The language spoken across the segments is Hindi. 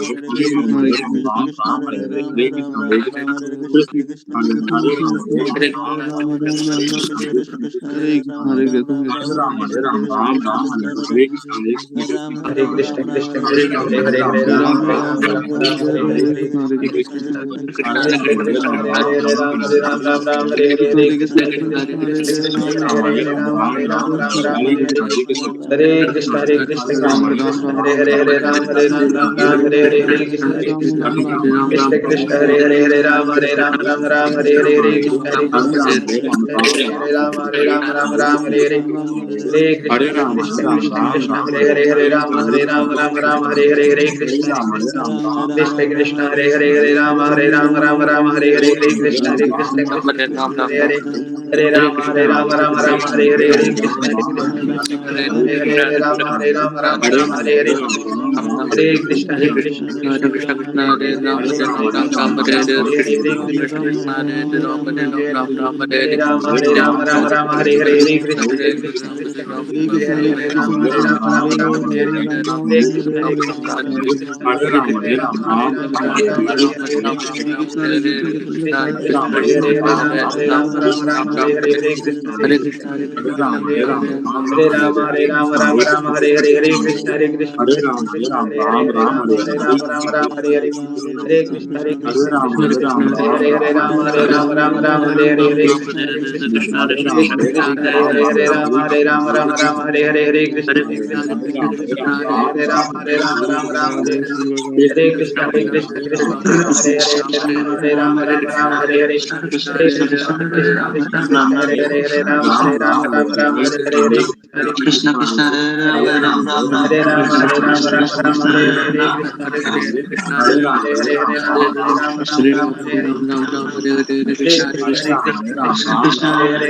Hare Krishna, Hare Krishna, Krishna Hare Hare, Hare Rama, Rama Rama, Hare Hare, Hare Krishna, Krishna Krishna, Hare Hare, Hare Rama, Rama Rama, Hare Krishna, Krishna Hare Rama, Hare Rama, Rama Hare Hare, Hare Krishna, Krishna Hare Hare Rama, Rama Rama, Hare Hare, Hare Rama, Rama Rama, Rama Hare Hare, Hare Krishna, Krishna Krishna, Krishna Krishna, Hare Hare, Hare Rama, Hare Rama, Rama Rama, Hare Hare, Hare Krishna, Krishna Krishna, Hare Hare, Hare Rama, Hare Rama, Rama Rama, Hare Hare, Hare Krishna, Hare Krishna, Krishna Krishna, Hare Hare, Hare Rama, Hare Rama, Rama Rama, Hare Hare, Hare Krishna, Hare Krishna, Krishna Krishna, Hare Hare, Hare Rama, Hare Rama, Rama Rama, Hare Hare, Hare Krishna, Hare Krishna, Krishna Krishna, Hare Hare, Hare Rama, Hare Rama, Rama Rama, Hare Hare, Hare Krishna, Krishna Krishna, Krishna Hare Hare, Hare Rama, Hare Rama, Rama Rama, Hare Hare, Hare Krishna, Hare Krishna, Krishna Krishna, Hare Hare, Hare Rama, Hare Rama, Rama Rama, Hare Hare, Hare Krishna, Hare Krishna, Krishna Krishna, Hare Hare, Hare Rama, Hare Rama, Rama Rama, Hare Hare, Hare Krishna, Hare Krishna, Krishna Krishna, Hare Hare, Hare Rama, Hare Rama, Rama Rama, Hare Hare, Hare Krishna, Hare Krishna, Krishna Krishna, Hare Hare, Hare Rama, Hare Rama, Rama Rama, Hare Hare, Hare Krishna, Krishna Krishna, Hare Hare, Hare Rama, Hare Rama, Rama Rama, Hare Hare, Hare Krishna, Hare Krishna, Krishna Krishna, Hare Hare, Hare Rama, Hare Rama, Rama Rama, Hare Hare, Hare Krishna, Hare Krishna, Krishna Krishna, Hare Rama, Hare Rama, Rama Rama, Hare Hare, Hare Krishna, Krishna Krishna, Hare Hare, Hare Rama, Hare Rama, Rama Rama, Hare Hare, Hare Krishna, Hare Krishna, Krishna Krishna, Hare Hare, Hare Rama, Hare Rama, Rama Rama, Hare Hare, Hare Krishna, Hare Krishna, Krishna Krishna, Hare Hare,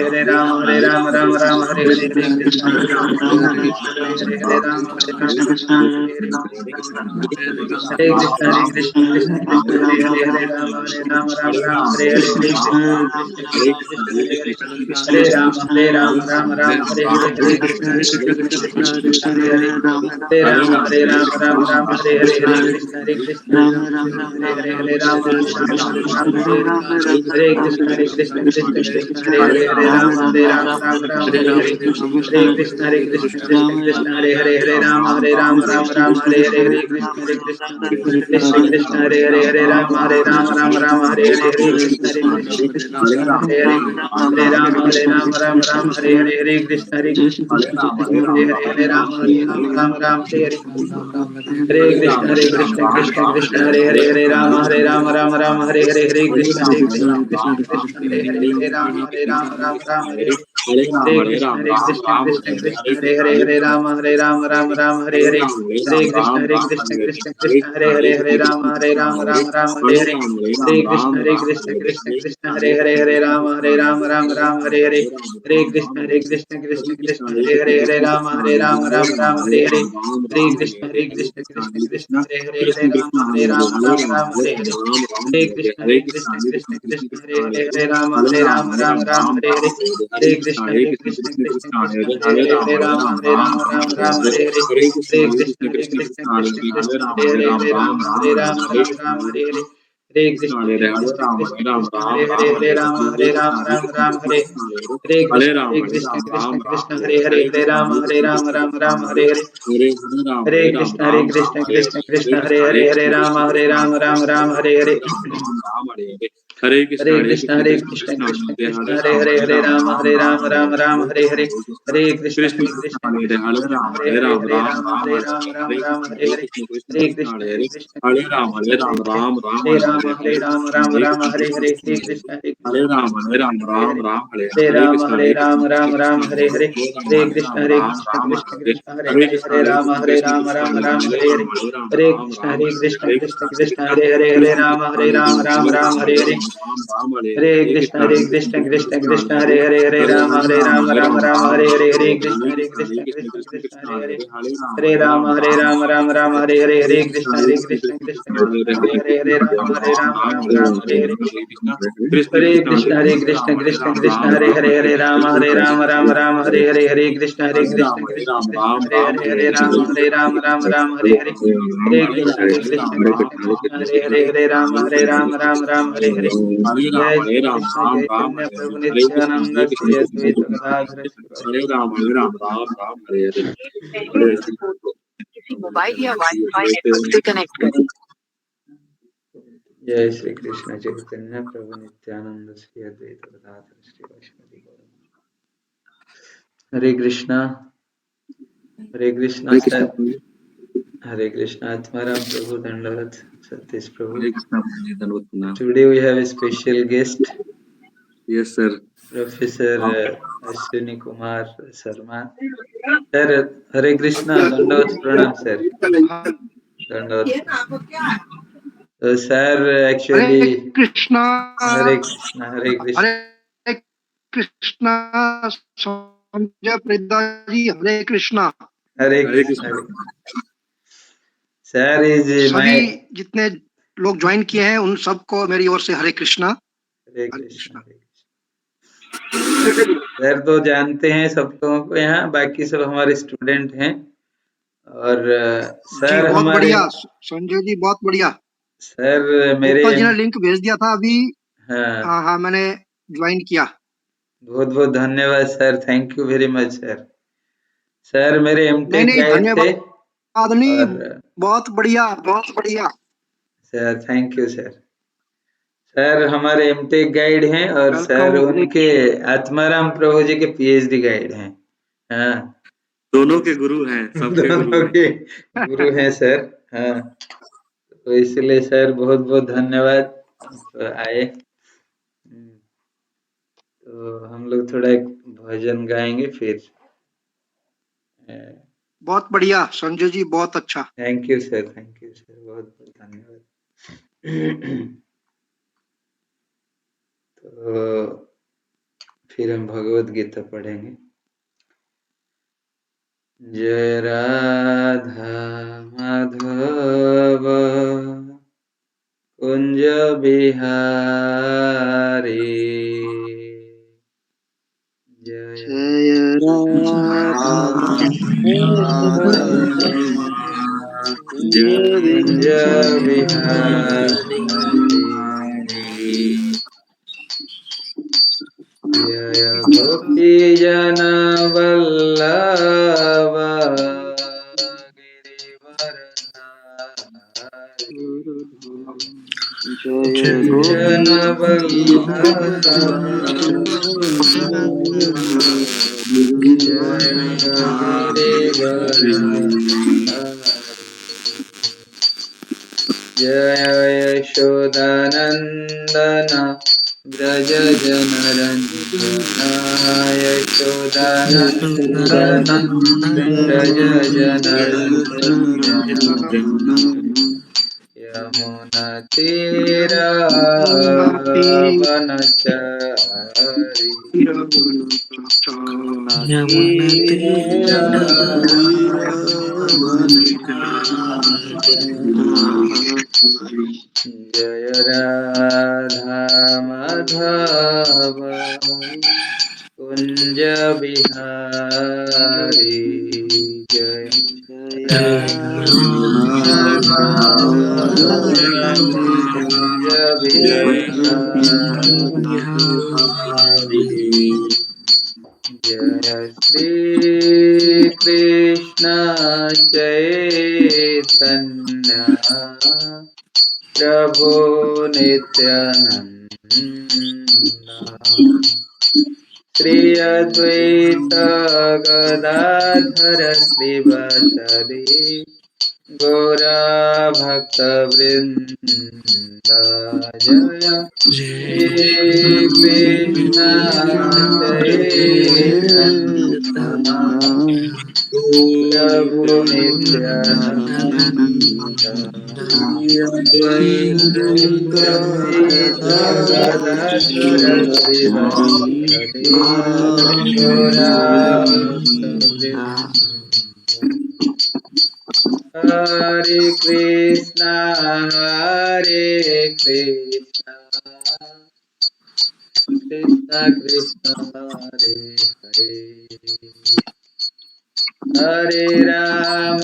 Hare Rama, Hare Rama, Rama Rama, Hare Hare, Hare Krishna, Hare Krishna, Krishna Krishna, Hare Hare, Hare Rama, Hare Rama, Rama Rama, Hare Hare, Hare Krishna, Hare Krishna, Krishna Krishna, Hare Hare, Hare Rama, Hare Rama, Rama Rama, Hare Hare, Hare Krishna, Hare Krishna, Krishna Krishna, Hare Hare, Hare Rama, Hare Rama, Rama Rama, Hare Hare, Hare Krishna, Hare Krishna, Krishna Krishna, Hare Hare, Hare Rama, Hare Rama, Rama Rama, Hare Hare, Hare Krishna, Hare Krishna, Krishna Krishna, Hare Hare, Hare Rama, Hare Rama, Rama Rama, Hare Hare, Hare Krishna, Hare Krishna, Krishna Krishna, Hare Hare, Hare Rama, Hare Rama, Rama Rama, Hare Hare, Hare Krishna, Hare Krishna, Krishna Krishna, Hare Hare, Hare Rama, Hare Rama, Rama Rama, Hare Hare, Hare Krishna, Hare Krishna, Krishna Krishna, Hare Hare, Hare Rama, Hare Rama, Rama Rama, Hare Hare, Hare Krishna, Hare Krishna, Krishna Krishna, Hare Hare, Hare Rama, Hare Rama, Rama Rama, Hare Hare, Hare Krishna, Hare Krishna, Krishna Krishna, Hare Hare, Hare Rama, Hare Rama, Rama Rama, Hare Hare, Hare Krishna, Hare Krishna, Krishna Krishna, Hare Hare, Hare Rama, Hare Rama, Rama Rama, Hare Hare, Hare Krishna, Hare Krishna, Krishna Krishna, Hare Hare, Hare Rama, Hare Rama, Rama Rama, Hare Hare, Hare Krishna, Hare Krishna, Krishna Krishna, Hare Hare, Hare Rama, Hare Rama, Rama Rama, Hare Hare, Hare Krishna, Hare Krishna, Krishna Krishna, Hare Hare, Hare Rama, Hare Rama, Rama Rama, Hare Hare, Hare Krishna, Hare Krishna, Krishna Krishna, Hare Hare, Hare Rama, Hare Rama, Rama Rama, Hare Hare, Hare Krishna, Hare Krishna, Krishna Krishna, Hare Hare, Hare Rama, Hare Rama, Rama Rama, Hare Hare, Hare Krishna, Hare Krishna, Krishna Krishna, Hare Hare, Hare Rama, Hare Rama, Rama Rama, Hare Hare, Hare Krishna, Hare Krishna, Krishna Krishna, Hare Hare, Hare Rama, Hare Rama, Rama Rama, Hare Hare, Hare Krishna, Krishna Krishna, Hare Hare, Hare Rama, Hare Rama, Rama Rama, Hare Hare, Hare Krishna, Hare Krishna, Krishna Krishna, Hare Hare, Hare Rama, Hare Rama, Rama Rama, Hare Hare, Hare Krishna, Hare Krishna, Krishna Krishna, Hare Hare, Hare Rama, Hare Rama, Rama Rama, Hare Hare, Hare Krishna, Hare Krishna, Krishna Krishna, Hare Hare, Hare Rama, Hare Rama, Rama Rama, Hare Hare, Hare Krishna, Hare Krishna, Krishna Krishna, Hare Hare, Hare Rama, Hare Rama, Rama Rama, Hare Hare, Hare Krishna, Hare Krishna, Krishna Krishna, Hare Hare, Hare Rama, Hare Rama, Rama Rama, Hare Hare, Hare Krishna, Hare Krishna, Krishna Krishna, Hare Hare, Hare Rama, Hare Rama, Rama Rama, Hare Hare, Hare Krishna, Hare Krishna, Krishna Krishna, Hare Hare, Hare Rama, Hare Rama, Rama Rama, Hare Hare, Hare Krishna, Hare Krishna, Krishna Krishna, Hare Hare, Hare Rama, Hare Rama, Rama Rama, Hare Hare, Hare Krishna, Hare Krishna, Krishna Krishna, Hare Hare, Hare Rama, Hare Rama, Rama Rama, Hare Hare, Hare Krishna, Hare Krishna, Krishna Krishna, Hare Hare, Hare Rama, Hare Rama, Rama Rama, Hare Hare Krishna, Hare Krishna, Krishna Krishna, Hare Hare, Hare Rama, Hare Rama, Rama Rama, Hare Hare, Hare Krishna, Hare Krishna, Krishna Krishna, Hare Hare, Hare Rama, Hare Rama, Rama Rama, Hare Hare, Hare Krishna, Hare Krishna, Krishna Krishna, Hare Hare, Hare Rama, Hare Rama, Rama Rama, Hare Hare, Hare Krishna, Hare Krishna, Krishna Krishna, Hare Hare, Hare Rama, Hare Rama, Rama Rama, Hare Hare, Hare Krishna, Hare Krishna, Krishna Krishna, Hare Hare, Hare Rama, Hare Rama, Rama Rama, Hare Hare, Hare Krishna, Hare Krishna, Krishna Krishna, Hare Hare, Hare Rama, Hare Rama, Rama Rama, Hare Hare, Hare Krishna, Hare Krishna, Krishna Krishna, Hare Hare, Hare Rama, Hare Rama, Rama Rama, Hare Hare, Hare Krishna, Hare Krishna, Krishna Krishna, Hare Hare, Hare Rama, Hare Rama, Rama Rama, Hare Hare, हरे कृष्ण कृष्ण कृष्ण हरे हरे हरे राम राम राम हरे हरे हरे कृष्ण कृष्ण कृष्ण हरे हरे हरे राम राम हरे कृष्ण कृष्ण कृष्ण हरे हरे राम राम हरे हरे कृष्ण हरे राम राम हरे कृष्ण कृष्ण हरे राम हरे कृष्ण हरे राम हरे हरे जय श्री कृष्ण चैतन्य प्रभु नित्यानंद श्री अद्वैत गदाधर किसी मोबाइल या वाईफाई नेटवर्क से कनेक्ट करें। जय श्री कृष्ण चैतन्य प्रभु नित्यानंद श्री अद्वैत गदाधर श्री वैष्णवी गौर। हरे कृष्णा सर। हरे कृष्णा आत्माराम प्रभु दंडवत सतीश प्रभु। Today we have a special guest. Yes, sir. Professor Ashwini Kumar Sharma. Sir, Hare Krishna, Dandavat Pranam, sir. Dandavat Pranam. So, sir, actually, Hare Krishna, Hare Krishna, Hare Krishna. Hare Krishna, Sanjay Predaji, Hare Krishna. Hare Krishna. Sir is सभी my. जितने लोग ज्वाइन किए हैं उन सबको मेरी ओर से हरे कृष्णा। हरे कृष्णा। सर तो जानते हैं सबको को यहाँ, बाकी सब हमारे स्टूडेंट हैं। और सर बहुत हमारे बढ़िया संजय जी, बहुत बढ़िया। सर मेरे गोपाल जी ने लिंक भेज दिया था अभी। हाँ हाँ, मैंने ज्वाइन किया। बहुत बहुत धन्यवाद sir, thank you very much sir. Sir मेरे एमटेक नहीं गाइड थे। धन्यवाद नहीं, और बहुत बढ़िया बहुत बढ़िया। Sir thank you sir. Sir हमारे एमटेक गाइड हैं और सर वेलकम। उनके आत्माराम प्रभु जी के पीएचडी गाइड हैं। हाँ दोनों के गुरु हैं, सबके दोनों गुरु के गुरु हैं सर। हाँ तो इसलिए सर बहुत बहुत धन्यवाद तो आए। तो हम लोग थोड़ा एक भजन गाएंगे फिर। बहुत बढ़िया संजय जी, बहुत अच्छा। थैंक यू सर, बहुत बहुत धन्यवाद। तो फिर हम भगवत गीता पढ़ेंगे। जय राधा माधव कुंज बिहारी, जय राधा कुंज बिहारी, जय गोपी जन वल्लभ जय जन वल्लभ जय यशोदानंदन व्रज जनरंजना, यशोदानंदन व्रज जनरंजना, यमुना तीरावनचारी, यमुना जय राधा माधव कुंज बिहारी, जय राधा कुंज बिहारी, जय श्री कृष्ण चैतन्य प्रभु नित्यानंद, श्री अद्वैत गदाधर श्रीवासदि गौरा भक्त वृंद जय श्री कृष्ण चैतन्य प्रभु नित्यानंद अद्वैत गदाधर श्रीवासदि गौरा हरे कृष्णा कृष्णा कृष्णा हरे हरे हरे राम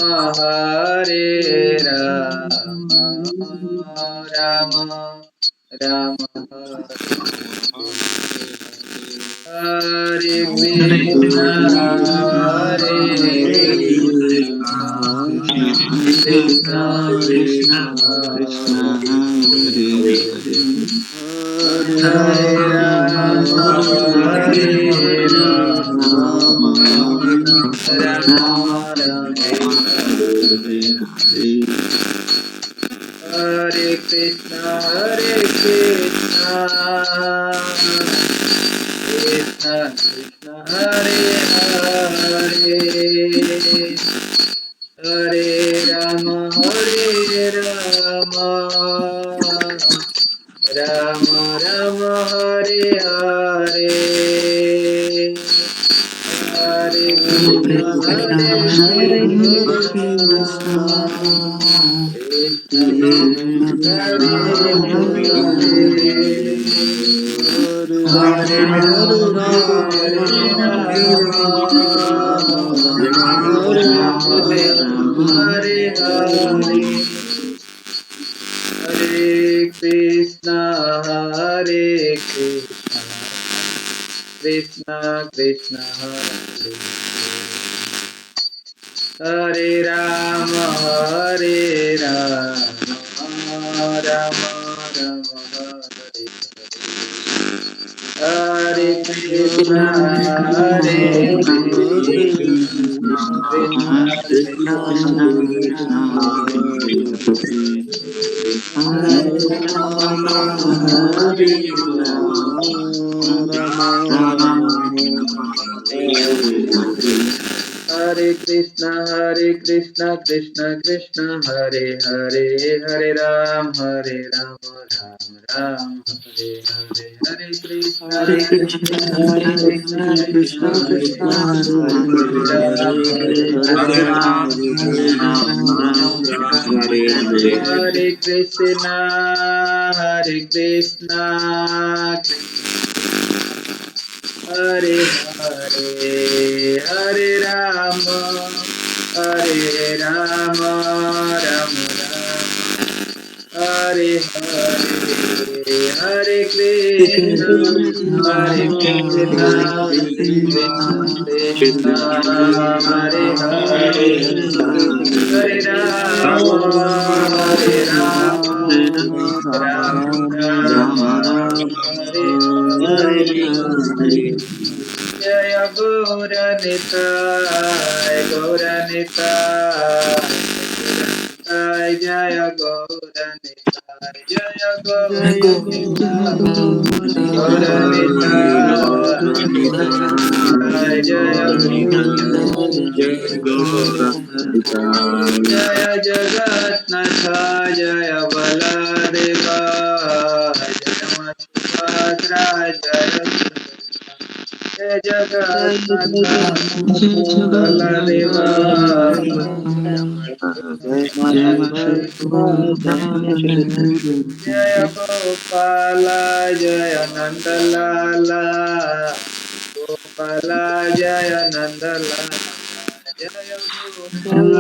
राम राम हरे Krishna Krishna Krishna Krishna Hare Hare हरे Ram Rama Ram Ram Hare Hare हरे Krishna Krishna Krishna Hare Hare Hare Ram Ram Ram Hare Hare Hare Krishna Hare Krishna Krishna Krishna Hare Hare Hare हरे Rama Hare Ram Rama Rama Hare Hare Hare Hare Krishna Krishna Krishna Hare Hare Ram Ram Ram Hare Hare Krishna Krishna Krishna Krishna Hare Hare Hare Rama Hare Rama Rama Rama Hare Hare हरे Krishna Krishna Krishna Hare Hare Hare Ram Ram Ram Hare Hare Hare Krishna Hare Krishna Hare Krishna Krishna Krishna Hare हरे Hare Ram Hare Rama Hare Rama Rama Rama Hare Hare हरे कृष्णा हरे हरे हरे राम राम राम हरे हरे हरे कृष्णा कृष्णा Hare कृष्ण Krishna कृष्ण हरे हरे हरे राम राम राम हरे हरे जय गौरनिताय जय गौरनिताय जय Jaya गौरनिताय जय जय जगन्नाथ जय बलदेवा जय सुभद्रा जय जगन्नाथ बलदेवा जय गोपाल जय नंदलाल गोपाल जय नंदलाल जय गोपाल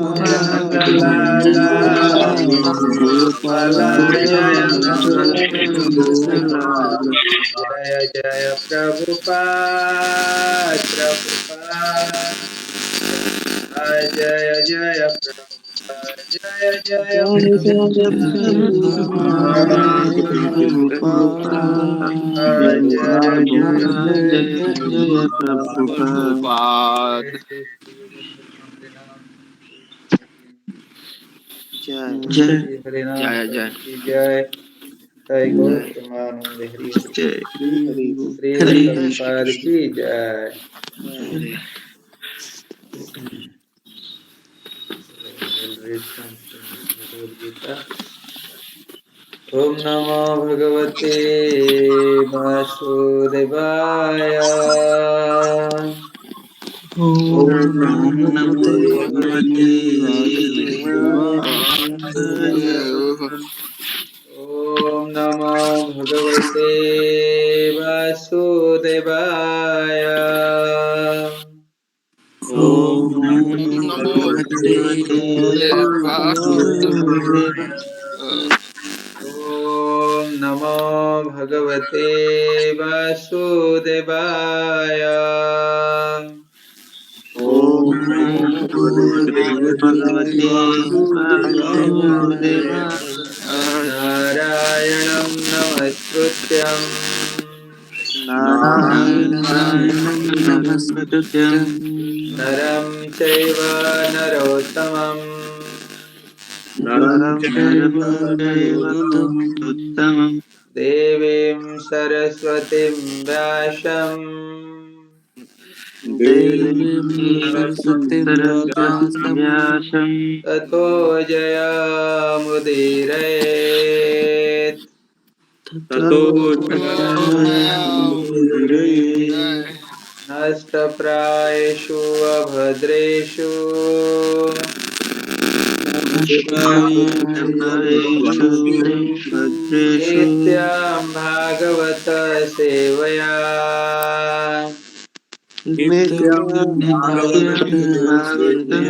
जय नंदलाल गोपाल जय नंदलाल जय जय प्रभुपाद जय जय प्रभुपाद जय जय प्रभुपाद जय जय Jaya Prabhupada हरे कृष्ण जय श्री हरिनाम जय जय की जय। जय गौर प्रेमानंद हरि हरि। जय श्री हरि प्रभुपाद की जय। We'll read from Srimad Bhagavad Gita. Om Namo Bhagavate Vasudevaya. ओम नमो भगवते वासुदेवाय Om Namo Bhagavate Vasudevaya. ओम नमो भगवते वासुदेवाय Om Namo Bhagavate Vasudevaya. ओम नमो भगवते वासुदेवाय Narayanam Namaskrutyam नारायणं नमस्कृत्यं Naram Chaiva Narottamam नरं चैव नरोत्तमं Devim Saraswatim Vyasam देवीं सरस्वतीं व्यासं Tato Jayamudire. ततो जयामुदीरये नष्टप्रायेषु अभद्रेषु नष्टप्रायेषु भद्रेषु नित्यं भागवत सेवया नित्यं भागवतं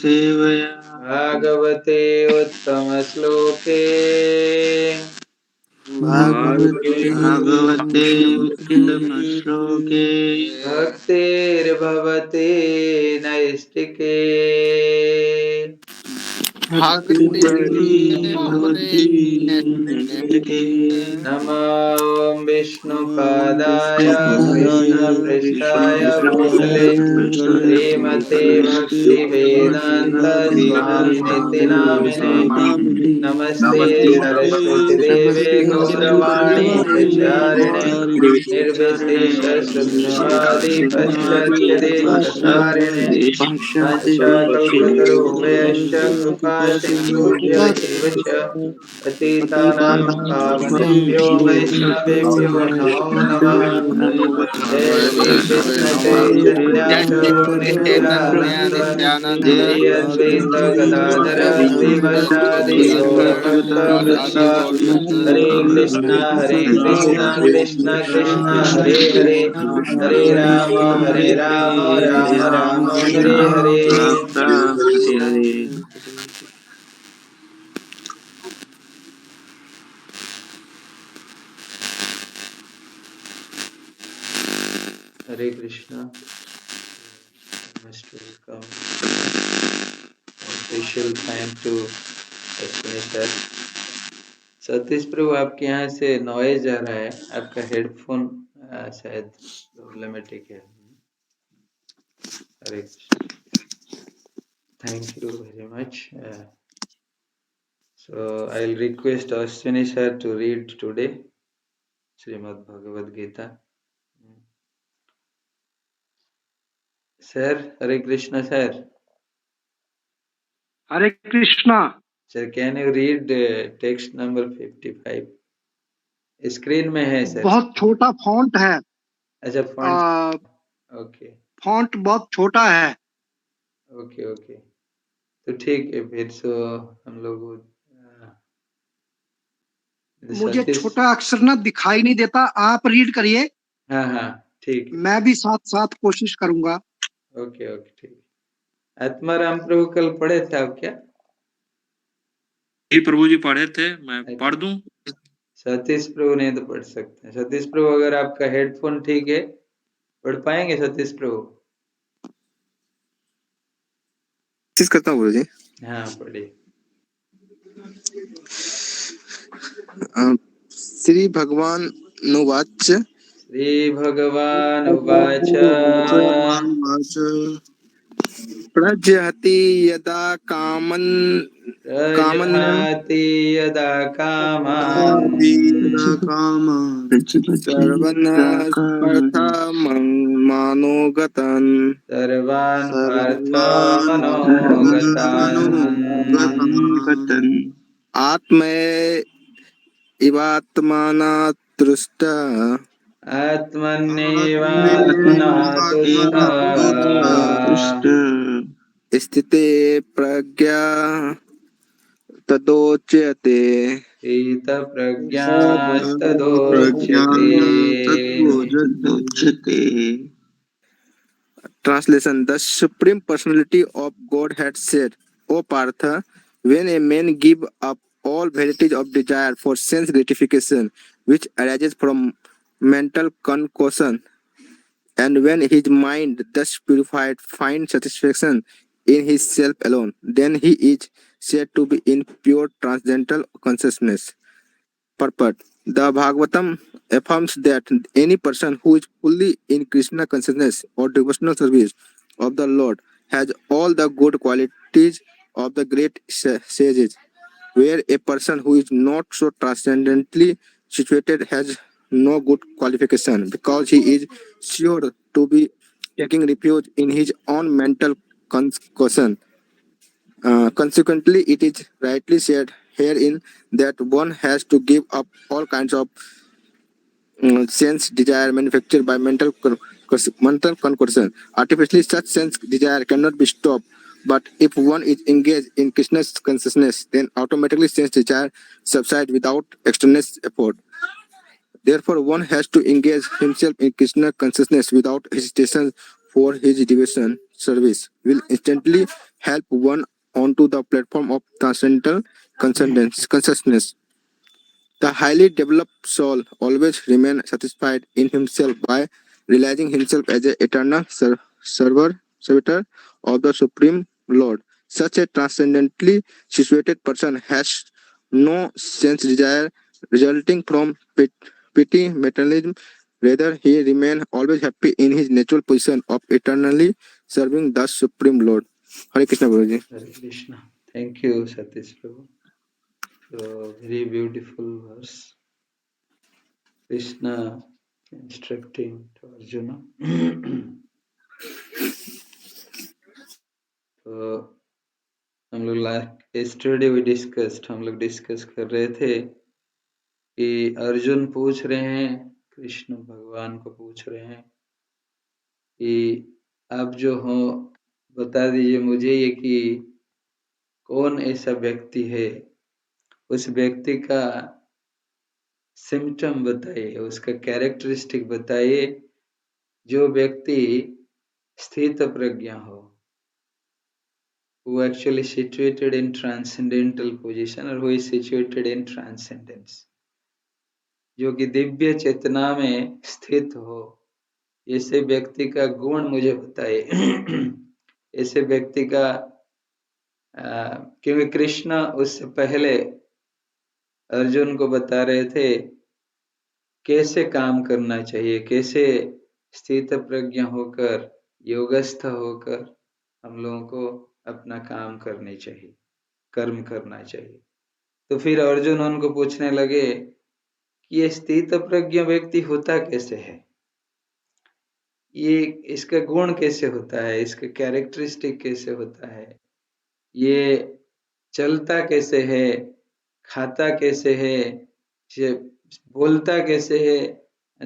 सेवया भागवते उत्तमश्लोके भागवते उत्तमश्लोके भक्तिर्भवति नैष्टिके भक्ति नैष्ठिके नमो विष्णुपादाय कृष्णपृष्ठाय भूतले श्रीमते भक्तिवेदान्त स्वामिनिति नामिने नमस्ते सरस्वती देवे गौरवाणी प्रचारिणे निर्विशेषशून्यवादी पाश्चात्यदेशतारिणे पाश्चात्यदेशरूपेश्च कृपा सिन्धुभ्यैव च पतितानां पावनेभ्यो वैष्णवेभ्यो नमो नमः। जय श्री कृष्ण चैतन्य प्रभु नित्यानंद श्री अद्वैत गदाधर श्रीवासादि गौरभक्त वृंद। हरे Krishna Krishna Krishna Hare Hare Hare Ram Ram Ram Hare Hare. Hare Krishna. Most welcome. Special thank to Ashwini sir. Satish प्रभु आपके यहाँ से नॉइज आ रहा है, आपका हेडफोन शायद प्रॉब्लमेटिक है। हरे Krishna. Thank you very much. So I'll request Ashwini sir to read today Srimad Bhagavad Gita. Sir, Hare Krishna sir. Hare Krishna. Sir, can you read text number 55? Screen में है सर। बहुत छोटा फॉन्ट है। अच्छा फॉन्ट, ओके फॉन्ट बहुत छोटा है। ओके ओके, तो ठीक है फिर। सो हम लोग मुझे छोटा अक्षर ना दिखाई नहीं देता, आप रीड करिए। हाँ हाँ ठीक है, मैं भी साथ साथ कोशिश करूंगा। ओके ओके ठीक। आत्माराम प्रभु कल पढ़े थे आप क्या? जी प्रभु जी पढ़े थे, मैं पढ़ दूं? सतीश प्रभु नहीं तो पढ़ सकते हैं। सतीश प्रभु अगर आपका हेडफोन ठीक है पढ़ पाएंगे सतीश प्रभु? चीज करता हूँ गुरुजी। हाँ पढ़िए। श्री भगवान नुवाच श्री भगवान उवाच प्रजहति यदा कामन् प्रजहाति यदा कामान् सर्वन् पार्थमनोगतान् सर्वान् पार्थमनोगतान् आत्मैवात्मनातुष्ट आत्मन्येवात्मना तुष्टः स्थिते प्रज्ञा तदोच्यते स्थितप्रज्ञास्तदोच्यते. Translation: The Supreme Personality of Godhead said, O Partha, when a man give up all varieties of desire for sense gratification, which arises from mental concoction, and when his mind thus purified finds satisfaction in his self alone, then he is said to be in pure transcendental consciousness. Purport: The Bhagavatam affirms that any person who is fully in Krishna consciousness or devotional service of the Lord has all the good qualities of the great sages, where a person who is not so transcendently situated has no good qualification because he is sure to be taking refuge in his own mental concussion. Consequently, it is rightly said herein that one has to give up all kinds of sense desire manufactured by mental concursion. Artificially, such sense desire cannot be stopped. But if one is engaged in Krishna's consciousness, then automatically sense desire subsides without extraneous effort. Therefore, one has to engage himself in Krishna consciousness without hesitation, for his devotion service will instantly help one onto the platform of transcendental consciousness. The highly developed soul always remains satisfied in himself by realizing himself as an eternal servitor of the Supreme Lord. Such a transcendently situated person has no sense desire resulting from petty materialism. Rather, he remains always happy in his natural position of eternally serving the Supreme Lord. Hare Krishna, Guruji. Hare Krishna. Thank you, Satish Prabhu. So, very beautiful verse. Krishna instructing to Arjuna. तो हम लोग yesterday we discussed, हम लोग डिस्कस कर रहे थे कि अर्जुन पूछ रहे हैं, कृष्ण भगवान को पूछ रहे हैं कि आप जो हो बता दीजिए मुझे ये कि कौन ऐसा व्यक्ति है, उस व्यक्ति का सिम्टम बताइए, उसका कैरेक्टरिस्टिक बताइए, जो व्यक्ति स्थित प्रज्ञा हो, who actually situated in transcendental position or who is situated in transcendence, जो कि दिव्य चेतना में स्थित हो, ऐसे व्यक्ति का गुण मुझे बताइए। ऐसे व्यक्ति का क्योंकि कृष्ण उससे पहले अर्जुन को बता रहे थे कैसे काम करना चाहिए, कैसे स्थित प्रज्ञ होकर योगस्थ होकर हम लोगों को अपना काम करने चाहिए, कर्म करना चाहिए। तो फिर अर्जुन उनको पूछने लगे कि ये स्थित प्रज्ञ व्यक्ति होता कैसे है, ये इसका गुण कैसे होता है, इसका कैरेक्टरिस्टिक कैसे होता है, ये चलता कैसे है, खाता कैसे है, ये बोलता कैसे है।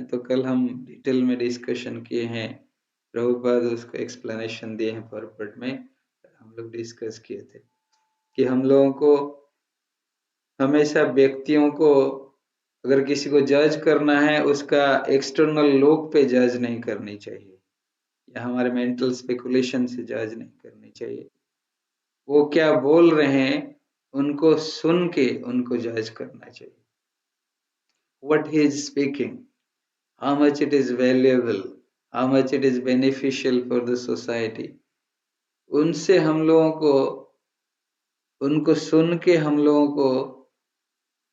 तो कल हम डिटेल में डिस्कशन किए हैं, प्रभुपाद उसको एक्सप्लेनेशन दिए हैं परपट में, हम लोग डिस्कस किए थे कि हम लोगों को हमेशा व्यक्तियों को अगर किसी को जज करना है उसका एक्सटर्नल लुक पे जज नहीं करनी चाहिए, या हमारे मेंटल स्पेकुलेशन से जज नहीं करनी चाहिए। वो क्या बोल रहे हैं उनको सुन के उनको जज करना चाहिए। What he is speaking, how much it is valuable, how much it is beneficial for the society, उनसे हम लोगों को उनको सुन के हम लोगों को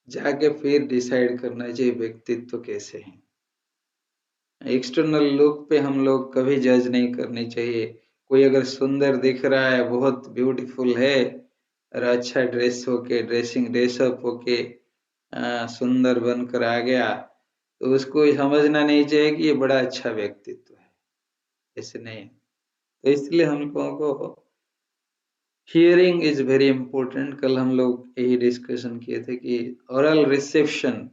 जाके फिर डिसाइड करना चाहिए व्यक्तित्व कैसे हैं। एक्सटर्नल लुक पे हम लोग कभी जज नहीं करनी चाहिए, कोई अगर सुंदर दिख रहा है, बहुत ब्यूटीफुल है और अच्छा ड्रेस होके, ड्रेसअप होके सुंदर बनकर आ गया, तो उसको समझना नहीं चाहिए कि ये बड़ा अच्छा व्यक्तित्व है, ऐसे नहीं। तो इसलिए हम लोगों को हियरिंग इज वेरी इंपॉर्टेंट। कल हम लोग यही डिस्कशन किए थे कि ओरल रिसेप्शन,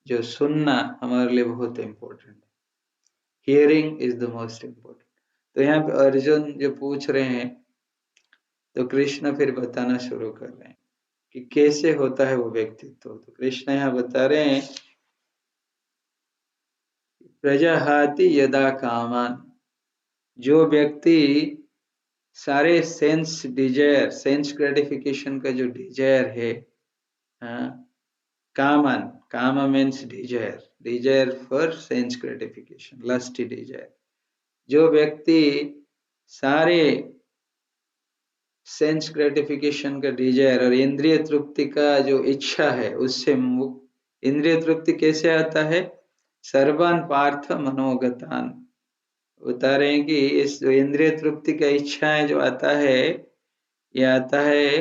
जो सुनना हमारे लिए बहुत इम्पोर्टेंट है। Hearing is the most important. तो यहाँ पे अर्जुन जो पूछ रहे हैं, तो कृष्ण फिर बताना शुरू कर रहे हैं कि कैसे होता है वो व्यक्तित्व। तो कृष्ण यहाँ बता रहे हैं, प्रजाहाति यदा कामान, जो व्यक्ति सारे सेंस डिजायर, सेंस ग्रेटिफिकेशन का जो डिजायर है, कामन, कामा means desire, desire for sense gratification, lusty desire. जो व्यक्ति सारे सेंस ग्रेटिफिकेशन का डिजायर और इंद्रिय तृप्ति का जो इच्छा है उससे मुक्त। इंद्रिय तृप्ति कैसे आता है? सर्वान पार्थ मनोगतान। बता रहे हैं कि इस जो इंद्रिय तृप्ति का इच्छा है जो आता है, ये आता है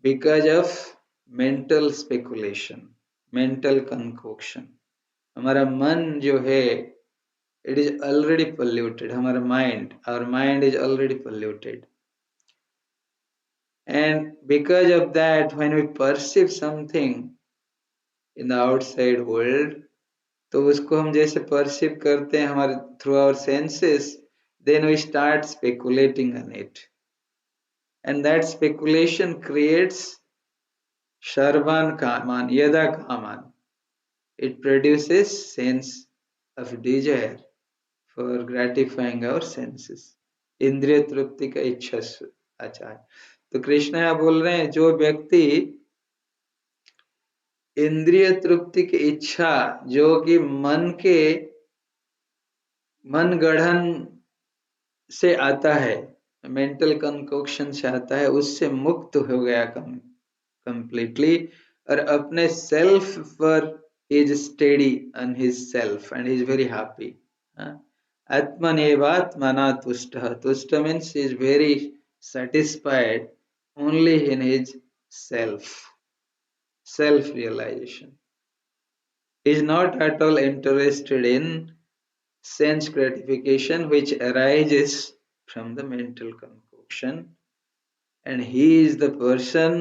because of mental speculation, mental concoction. हमारा मन जो है, इट इज ऑलरेडी पोल्यूटेड। हमारा mind, our mind is already polluted, and because of that, when we perceive something in the outside world, तो उसको हम जैसे परसीव करते हैं हमारे through our senses, then we start speculating on it, and that speculation creates sarvan kaman yada kaman. It produces sense of desire for gratifying our senses, इंद्रिय तृप्ति का इच्छा। अच्छा, तो कृष्ण यहाँ बोल रहे हैं जो व्यक्ति इंद्रिय तृप्ति की इच्छा, जो कि मन गढ़न से आता है, मेंटल कंकोक्शन से आता है, उससे मुक्त हो गया कंप्लीटली, और अपने सेल्फ पर is steady on his self and is very happy. आत्मनेवात्मना तुष्टः, तुष्ट means is very satisfied only in his self realization. He is not at all interested in sense gratification which arises from the mental concoction, and he is the person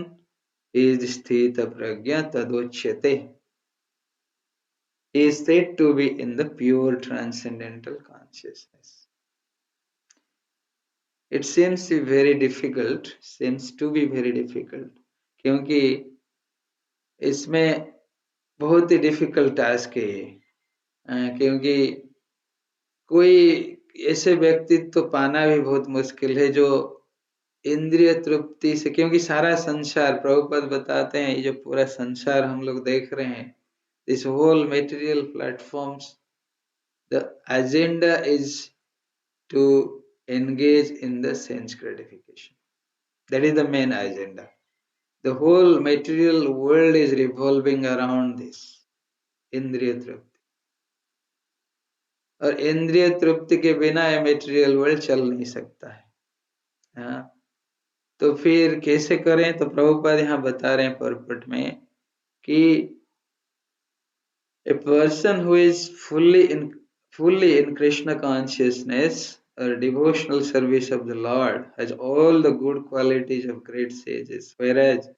is sthita pragya tadochyate. He is said to be in the pure transcendental consciousness. It seems to be very difficult, क्योंकि इसमें बहुत ही डिफिकल्ट टास्क है, क्योंकि कोई ऐसे व्यक्तित्व तो पाना भी बहुत मुश्किल है जो इंद्रिय तृप्ति से, क्योंकि सारा संसार, प्रभुपाद बताते हैं, ये जो पूरा संसार हम लोग देख रहे हैं, this whole material platforms, the agenda is to engage in the sense gratification. That is the main agenda. The whole material world is revolving around this इंद्रिय तृप्ति, और इंद्रिय तृप्ति के बिना ये मटेरियल वर्ल्ड चल नहीं सकता है। तो फिर कैसे करें? तो प्रभुपाद यहाँ बता रहे हैं परपट में कि a person who is fully in Krishna consciousness or devotional service of the Lord has all the good qualities of great sages, whereas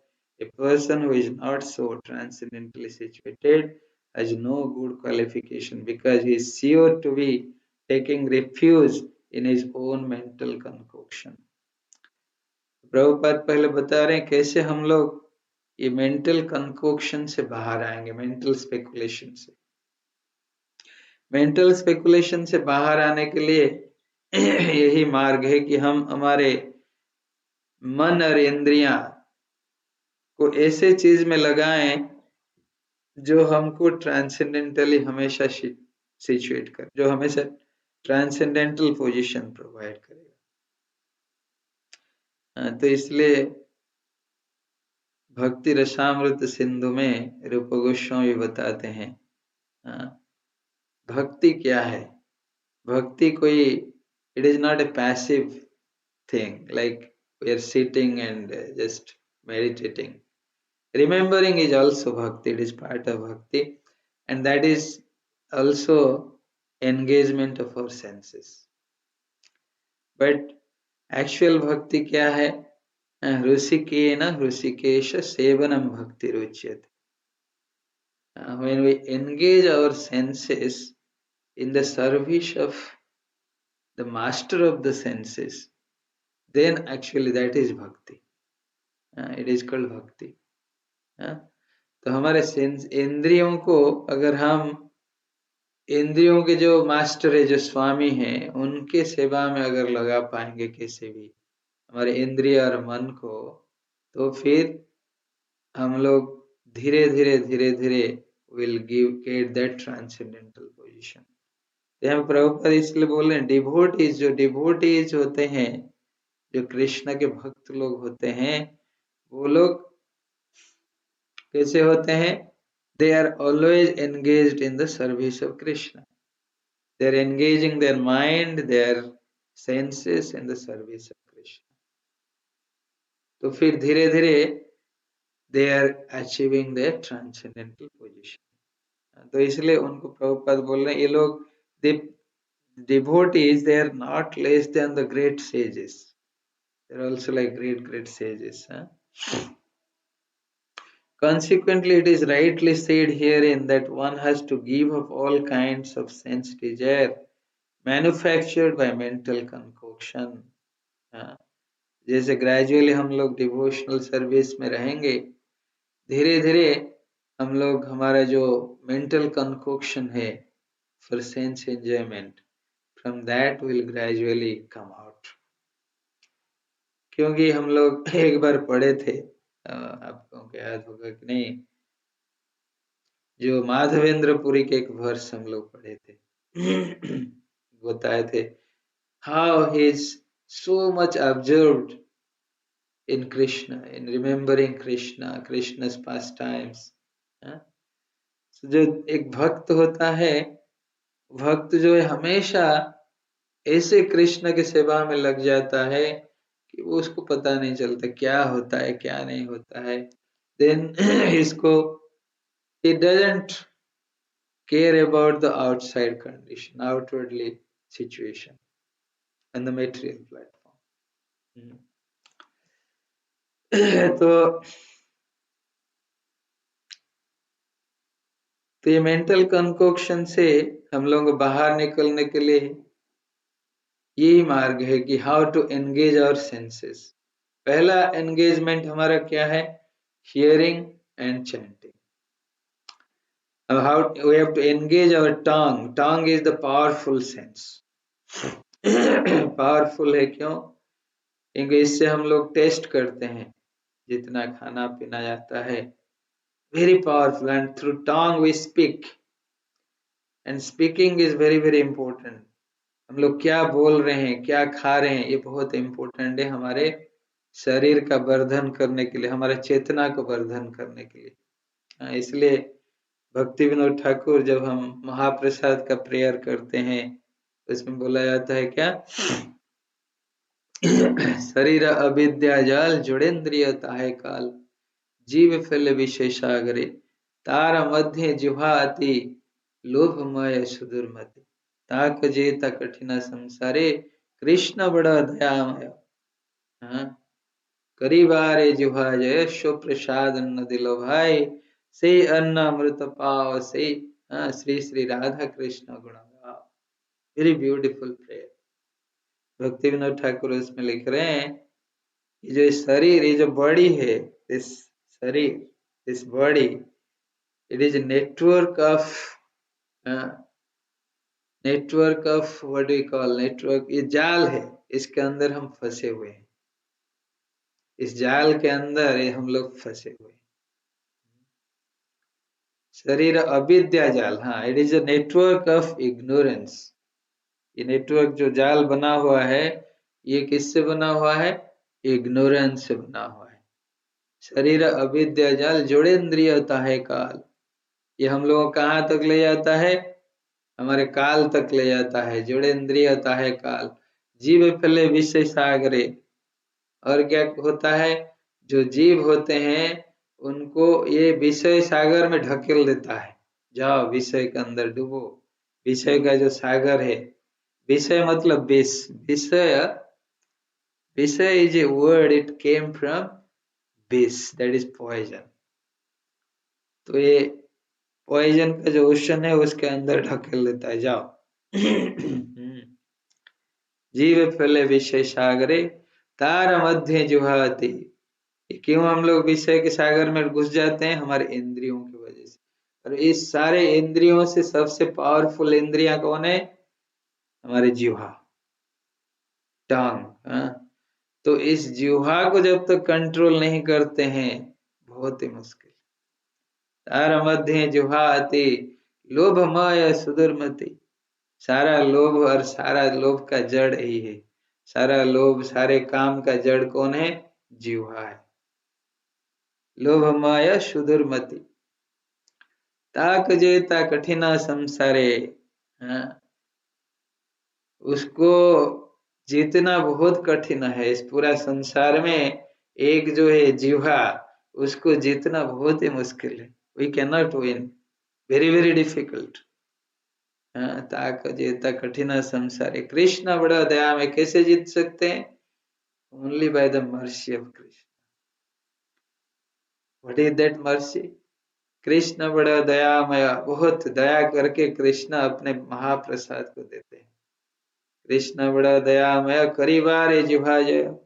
a person who is not so transcendently situated has no good qualification because he is sure to be taking refuge in his own mental concoction. Prabhupada पहले बता रहे हैं कैसे हम लोग ये मेंटल कंकोक्शन से बाहर आएंगे, मेंटल स्पेकुलेशन से। मेंटल स्पेकुलेशन से बाहर आने के लिए यही मार्ग है कि हम हमारे मन और इंद्रियां को ऐसे चीज में लगाएं जो हमको ट्रांसेंडेंटली हमेशा सिचुएट कर, जो हमेशा ट्रांसेंडेंटल पोजीशन प्रोवाइड करेगा। तो इसलिए भक्ति रसामृत सिंधु में रूप गोस्वामी बताते हैं भक्ति क्या है। भक्ति कोई It is not a passive thing like we are sitting and just meditating. Remembering is also bhakti, it is part of bhakti, and that is also engagement of our senses. But actual bhakti kya hai? Rusikena Rusikesha Sevanam Bhakti Ruchyate. When we engage our senses in the service of the master of the senses, then actually that is bhakti. It is called bhakti. तो हमारे सेंस इंद्रियों को अगर हम इंद्रियों के जो मास्टर है, जो स्वामी हैं, उनके सेवा में अगर लगा पाएंगे कैसे भी हमारे इंद्रिय और मन को, तो फिर हम लोग धीरे धीरे will get that transcendental position. यहाँ प्रभुपाद इसलिए बोल रहे हैं डिवोटीज, जो डिवोटीज होते हैं, जो कृष्ण के भक्त लोग होते हैं, वो लोग कैसे होते हैं? They are always engaged in the service of Krishna. They are engaging their mind, their senses in the service of Krishna. तो फिर धीरे धीरे they are achieving their transcendental position. तो इसलिए उनको प्रभुपाद बोल रहे हैं, ये लोग devotees, they are not less than the great sages. They are also like great sages. Consequently, it is rightly said herein that one has to give up all kinds of sense desire manufactured by mental concoction. जैसे ग्रेजुअली हम लोग डिवोशनल सर्विस में रहेंगे, धीरे धीरे हम लोग हमारा जो मेंटल कंकोक्शन है for sense enjoyment, from that will gradually come out. क्योंकि हम लोग एक बार पढ़े थे, आपको याद होगा कि नहीं, जो माधवेंद्रपुरी के एक वर्ष हम लोग पढ़े थे, बताए थे how he is so much observed in Krishna, in remembering Krishna, Krishna's pastimes. So जो एक भक्त होता है, भक्त जो है हमेशा ऐसे कृष्ण के सेवा में लग जाता है कि वो उसको पता नहीं चलता क्या होता है क्या नहीं होता है। Then इसको he doesn't care about the outside condition, outwardly situation and the material platform. तो ये मेंटल कंकोक्शन से हम लोगों को बाहर निकलने के लिए यही मार्ग है कि how to engage our senses. पहला एंगेजमेंट हमारा क्या है? Hearing and chanting. How we have to engage our tongue. Tongue is the powerful sense. Powerful है क्यों? क्योंकि इससे हम लोग टेस्ट करते हैं जितना खाना पीना जाता है, very powerful, and through tongue we speak, and speaking is very important. हम लोग क्या बोल रहे हैं, क्या खा रहे हैं, ये बहुत इम्पोर्टेंट है हमारे शरीर का वर्धन करने के लिए, हमारे चेतना को वर्धन करने के लिए। इसलिए भक्ति विनोद ठाकुर जब हम महाप्रसाद का प्रेयर करते हैं उसमें बोला जाता है क्या? शरीर अविद्या जाल जुड़ेन्द्रिय ताहे काल, जीव फैल विशेषागरे, तार मध्य जिह्वाति लोभमय सुदुर्मति, ताक जेता कठिन संसारे कृष्ण बड़ा दयामय। करीबारे जिह्वा जय शो प्रसाद अन्न दिलो भाई, से अन्न अमृत पाव से श्री श्री राधा कृष्ण गुण गाओ। Very beautiful prayer. भक्ति विनोद ठाकुर उसमें लिख रहे हैं कि जो शरीर, ये जो बॉडी है, दिस शरीर, this body, it is network of what we call network. ये जाल है, इसके अंदर हम फंसे हुए हैं, इस जाल के अंदर हम लोग फंसे हुए हैं। शरीर अविद्या जाल, it is a network of ignorance. ये नेटवर्क जो जाल बना हुआ है, ये किससे बना हुआ है? इग्नोरेंस से बना हुआ है। शरीर अविद्या जाल जोड़ेन्द्रिय ताहे काल, ये हम लोग कहाँ तक ले जाता है? हमारे काल तक ले जाता है। जोड़ेन्द्रिय ताहे काल, जीव फले विषय सागरे। और क्या होता है, जो जीव होते हैं उनको ये विषय सागर में ढकेल देता है। जाओ विषय के अंदर डूबो, विषय का जो सागर है, विषय मतलब विष, विषय is a word, it came from विष, दैट इज पॉइजन। तो ये पॉइजन का जो ओशन है उसके अंदर ढकेल देता है, जाओ। जीव फले विषय सागरे तार मध्य जुहाती। क्यों हम लोग विषय के सागर में घुस जाते हैं? हमारे इंद्रियों की वजह से। और इस सारे इंद्रियों से सबसे पावरफुल इंद्रियां कौन है? हमारे जिह्वा, टंग। तो इस जिह्वा को जब तक कंट्रोल नहीं करते हैं, बहुत ही मुश्किल। तार मध्य जुहाती लोभ मय सुदुर्मति। सारा लोभ और सारा लोभ का जड़ यही है। सारा लोभ, सारे काम का जड़ कौन है? जिह्वा है। लोभ माया सुदुर्मति ताक जेता कठिना संसारे। उसको जीतना बहुत कठिन है। इस पूरा संसार में एक जो है जिह्वा, उसको जीतना बहुत ही मुश्किल है। We can not win, very very difficult. ताक जेता कठिना संसारे। कृष्ण बड़ा दया में कैसे जीत सकते हैं? Only by the mercy of Krishna. What is that mercy? Krishna बड़ा दयामय, बहुत दया करके कृष्ण अपने महाप्रसाद को देते हैं। कृष्ण बड़ा दयामय करीबारे जिह्वा जय।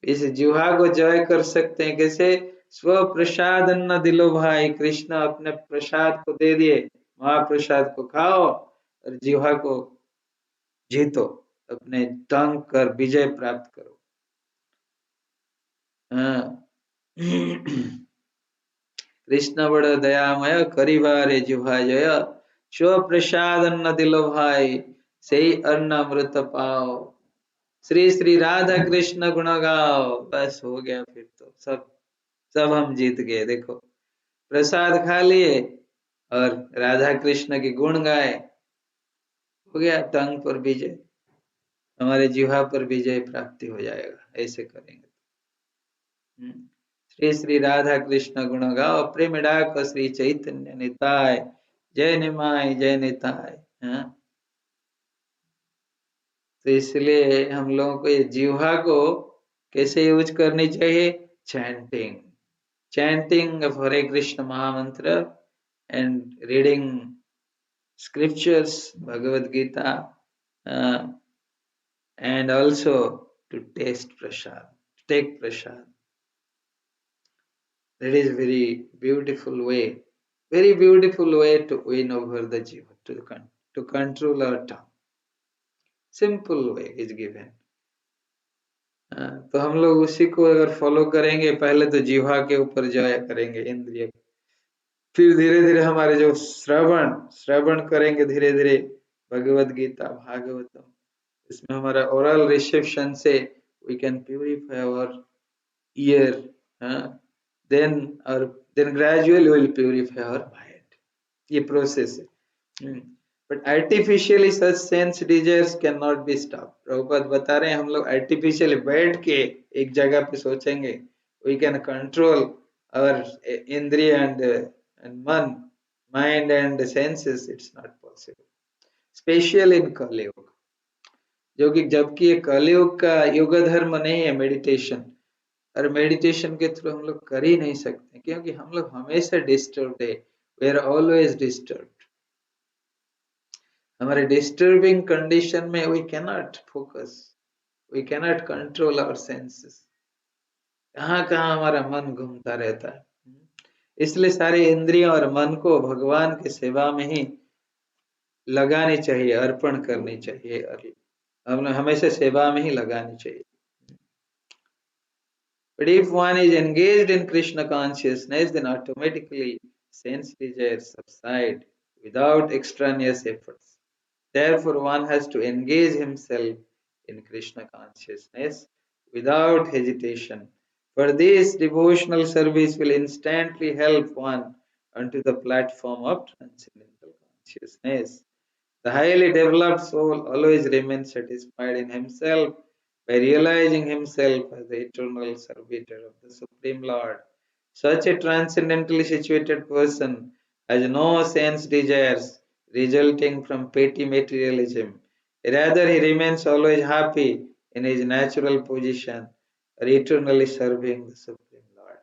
इस जिह्वा को जय कर सकते हैं कैसे? स्व प्रसाद न दिलो भाई। कृष्ण अपने प्रसाद को दे दिए, महाप्रसाद को खाओ और जिह्वा को जीतो, अपने टंग कर विजय प्राप्त करो। कृष्ण बड़ा दयामय करीबारे जिह्वा जय। स्व प्रसाद न दिलो भाई, सही अन्न अमृत पाओ। श्री श्री राधा कृष्ण गुण गाओ। बस हो गया, फिर तो सब हम जीत गए। देखो, प्रसाद खा लिए और राधा कृष्ण के गुण गाए, हो गया टंग पर विजय, हमारे जिह्वा पर विजय प्राप्ति हो जाएगा। ऐसे करेंगे। श्री श्री राधा कृष्ण गुण गाओ, प्रेम डाक श्री चैतन्य निताय, जय निमाय जय निताय। तो इसलिए हम लोगों को ये जिह्वा को कैसे यूज करनी चाहिए? Chanting of Hare Krishna mahamantra and reading scriptures, Bhagavad Gita, and also to taste prasad, take prasad. That is very beautiful way to win over the jiva, to control our tongue. Simple way is given. तो हम लोग उसी को अगर फॉलो करेंगे, पहले तो जिह्वा के ऊपर जाया करेंगे इंद्रिय, फिर धीरे धीरे हमारे जो श्रवण करेंगे धीरे धीरे भगवद गीता, भागवतम, इसमें हमारा ओरल रिसेप्शन से we can purify our ear, then gradually will purify our mind. ये प्रोसेस है। But artificially such sense desires cannot be stopped. Prabhupada बता रहे हैं, हम लोग आर्टिफिशियली बैठ के एक जगह पे सोचेंगे we can control our इंद्रिय and mind and senses, it's not possible, especially in कलयुग, जो कि जबकि ये कलयुग का युग धर्म नहीं है मेडिटेशन, और मेडिटेशन के थ्रू हम लोग कर ही नहीं सकते क्योंकि हम लोग हमेशा डिस्टर्ब है। We are always disturb. हमारे डिस्टर्बिंग कंडीशन में we cannot focus, we cannot control our senses. कहाँ कहाँ हमारा मन घूमता रहता है। इसलिए सारे इंद्रियों और मन को भगवान की सेवा में ही लगानी चाहिए, अर्पण करनी चाहिए, और हमने हमेशा सेवा में ही लगानी चाहिए। But if one is engaged in Krishna consciousness, then automatically sense desires subside without extraneous efforts. Therefore, one has to engage himself in Krishna consciousness without hesitation. For this, devotional service will instantly help one onto the platform of transcendental consciousness. The highly developed soul always remains satisfied in himself by realizing himself as the eternal servitor of the Supreme Lord. Such a transcendently situated person has no sense desires resulting from petty materialism. Rather, he remains always happy in his natural position or eternally serving the Supreme Lord.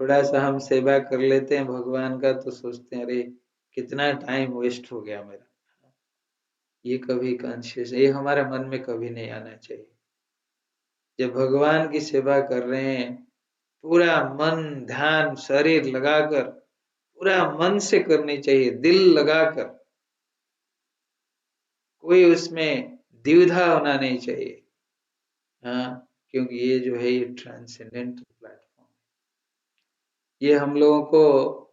थोड़ा सा हम सेवा कर लेते हैं भगवान का तो सोचते हैं अरे कितना टाइम वेस्ट हो गया मेरा। ये कभी कॉन्शियस, ये हमारे मन में कभी नहीं आना चाहिए। जब भगवान की सेवा कर रहे हैं पूरा मन ध्यान शरीर लगाकर पूरा मन से करनी चाहिए, दिल लगाकर, कोई उसमें द्विधा होना नहीं चाहिए। हाँ, क्योंकि ये जो है ये ट्रांसेंडेंटल प्लेटफॉर्म, ये हम लोगों को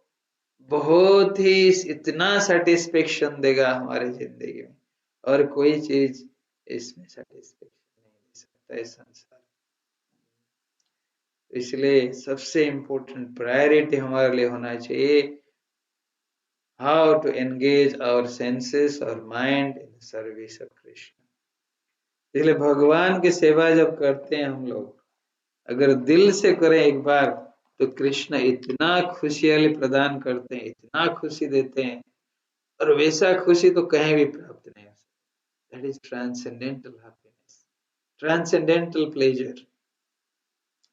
बहुत ही इतना सेटिस्फेक्शन देगा हमारे जिंदगी में, और कोई चीज इसमें सेटिस्फेक्शन नहीं दे सकता है संसार। इसलिए सबसे इम्पोर्टेंट प्रायोरिटी हमारे लिए होना चाहिए how to engage our senses और mind in service of Krishna. इसलिए भगवान की सेवा जब करते हैं हम लोग, अगर दिल से करें एक बार तो कृष्ण इतना खुशहाली प्रदान करते हैं, इतना खुशी देते हैं, और वैसा खुशी तो कहीं भी प्राप्त नहीं हो सकता। That is transcendental happiness, transcendental pleasure.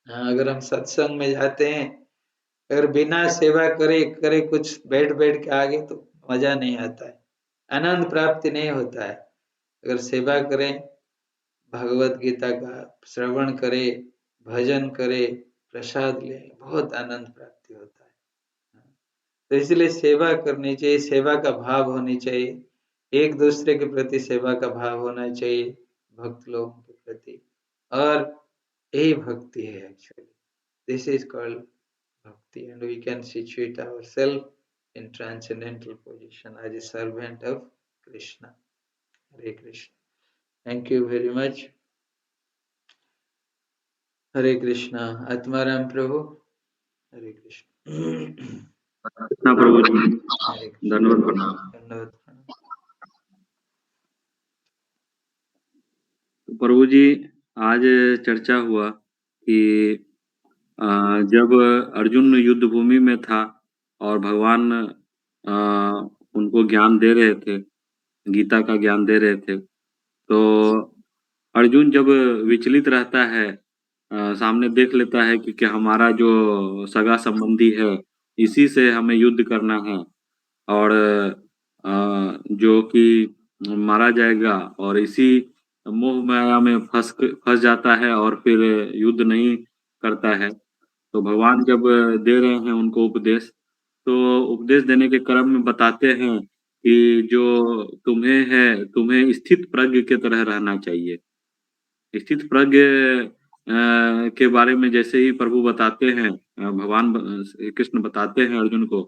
अगर हम सत्संग में जाते हैं, अगर बिना सेवा करे कुछ बैठ के आगे तो मजा नहीं आता है, आनंद प्राप्ति नहीं होता है। अगर सेवा करें, भगवत गीता का श्रवण करे, भजन करे, प्रसाद ले, बहुत आनंद प्राप्ति होता है। तो इसलिए सेवा करनी चाहिए, सेवा का भाव होनी चाहिए, एक दूसरे के प्रति सेवा का भाव होना चाहिए, भक्त लोगों के प्रति, और यही भक्ति है actually. This is called bhakti, and we can situate ourselves in transcendental position as a servant of Krishna. Hare Krishna. Thank you very much. Hare Krishna. Atmaram Prabhu. Hare Krishna. Krishna Prabhu ji, Hare Krishna. धन्यवाद प्रणाम। धन्यवाद प्रणाम। तो प्रभु जी, आज चर्चा हुआ कि जब अर्जुन युद्ध भूमि में था और भगवान उनको ज्ञान दे रहे थे, गीता का ज्ञान दे रहे थे, तो अर्जुन जब विचलित रहता है, सामने देख लेता है कि हमारा जो सगा संबंधी है, इसी से हमें युद्ध करना है, और जो कि मारा जाएगा, और इसी मोह माया में फंस जाता है और फिर युद्ध नहीं करता है। तो भगवान जब दे रहे हैं उनको उपदेश, तो उपदेश देने के क्रम में बताते हैं कि जो तुम्हें स्थित प्रज्ञ की तरह रहना चाहिए। स्थित प्रज्ञ के बारे में जैसे ही प्रभु बताते हैं, भगवान कृष्ण बताते हैं अर्जुन को,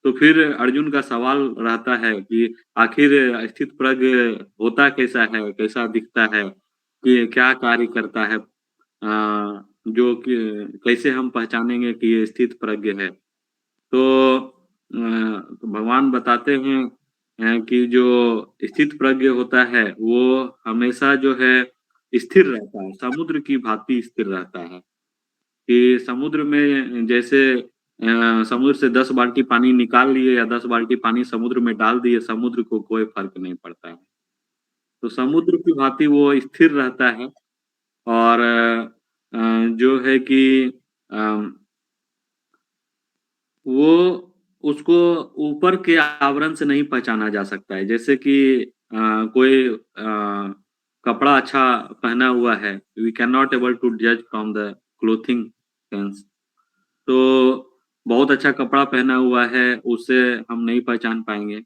तो फिर अर्जुन का सवाल रहता है कि आखिर स्थित प्रज्ञ होता कैसा है, कैसा दिखता है, कि क्या कार्य करता है, जो कि कैसे हम पहचानेंगे कि ये स्थित प्रज्ञ है। तो भगवान बताते हैं कि जो स्थित प्रज्ञ होता है वो हमेशा जो है स्थिर रहता है, समुद्र की भांति स्थिर रहता है। कि समुद्र में जैसे समुद्र से 10 बाल्टी पानी निकाल लिए या 10 बाल्टी पानी समुद्र में डाल दिए, समुद्र को कोई फर्क नहीं पड़ता है। तो समुद्र की भांति वो स्थिर रहता है, और जो है कि वो उसको ऊपर के आवरण से नहीं पहचाना जा सकता है। जैसे कि कोई कपड़ा अच्छा पहना हुआ है, we can not able to जज फ्रॉम द क्लोथिंग सेंस। तो बहुत अच्छा कपड़ा पहना हुआ है, उससे हम नहीं पहचान पाएंगे।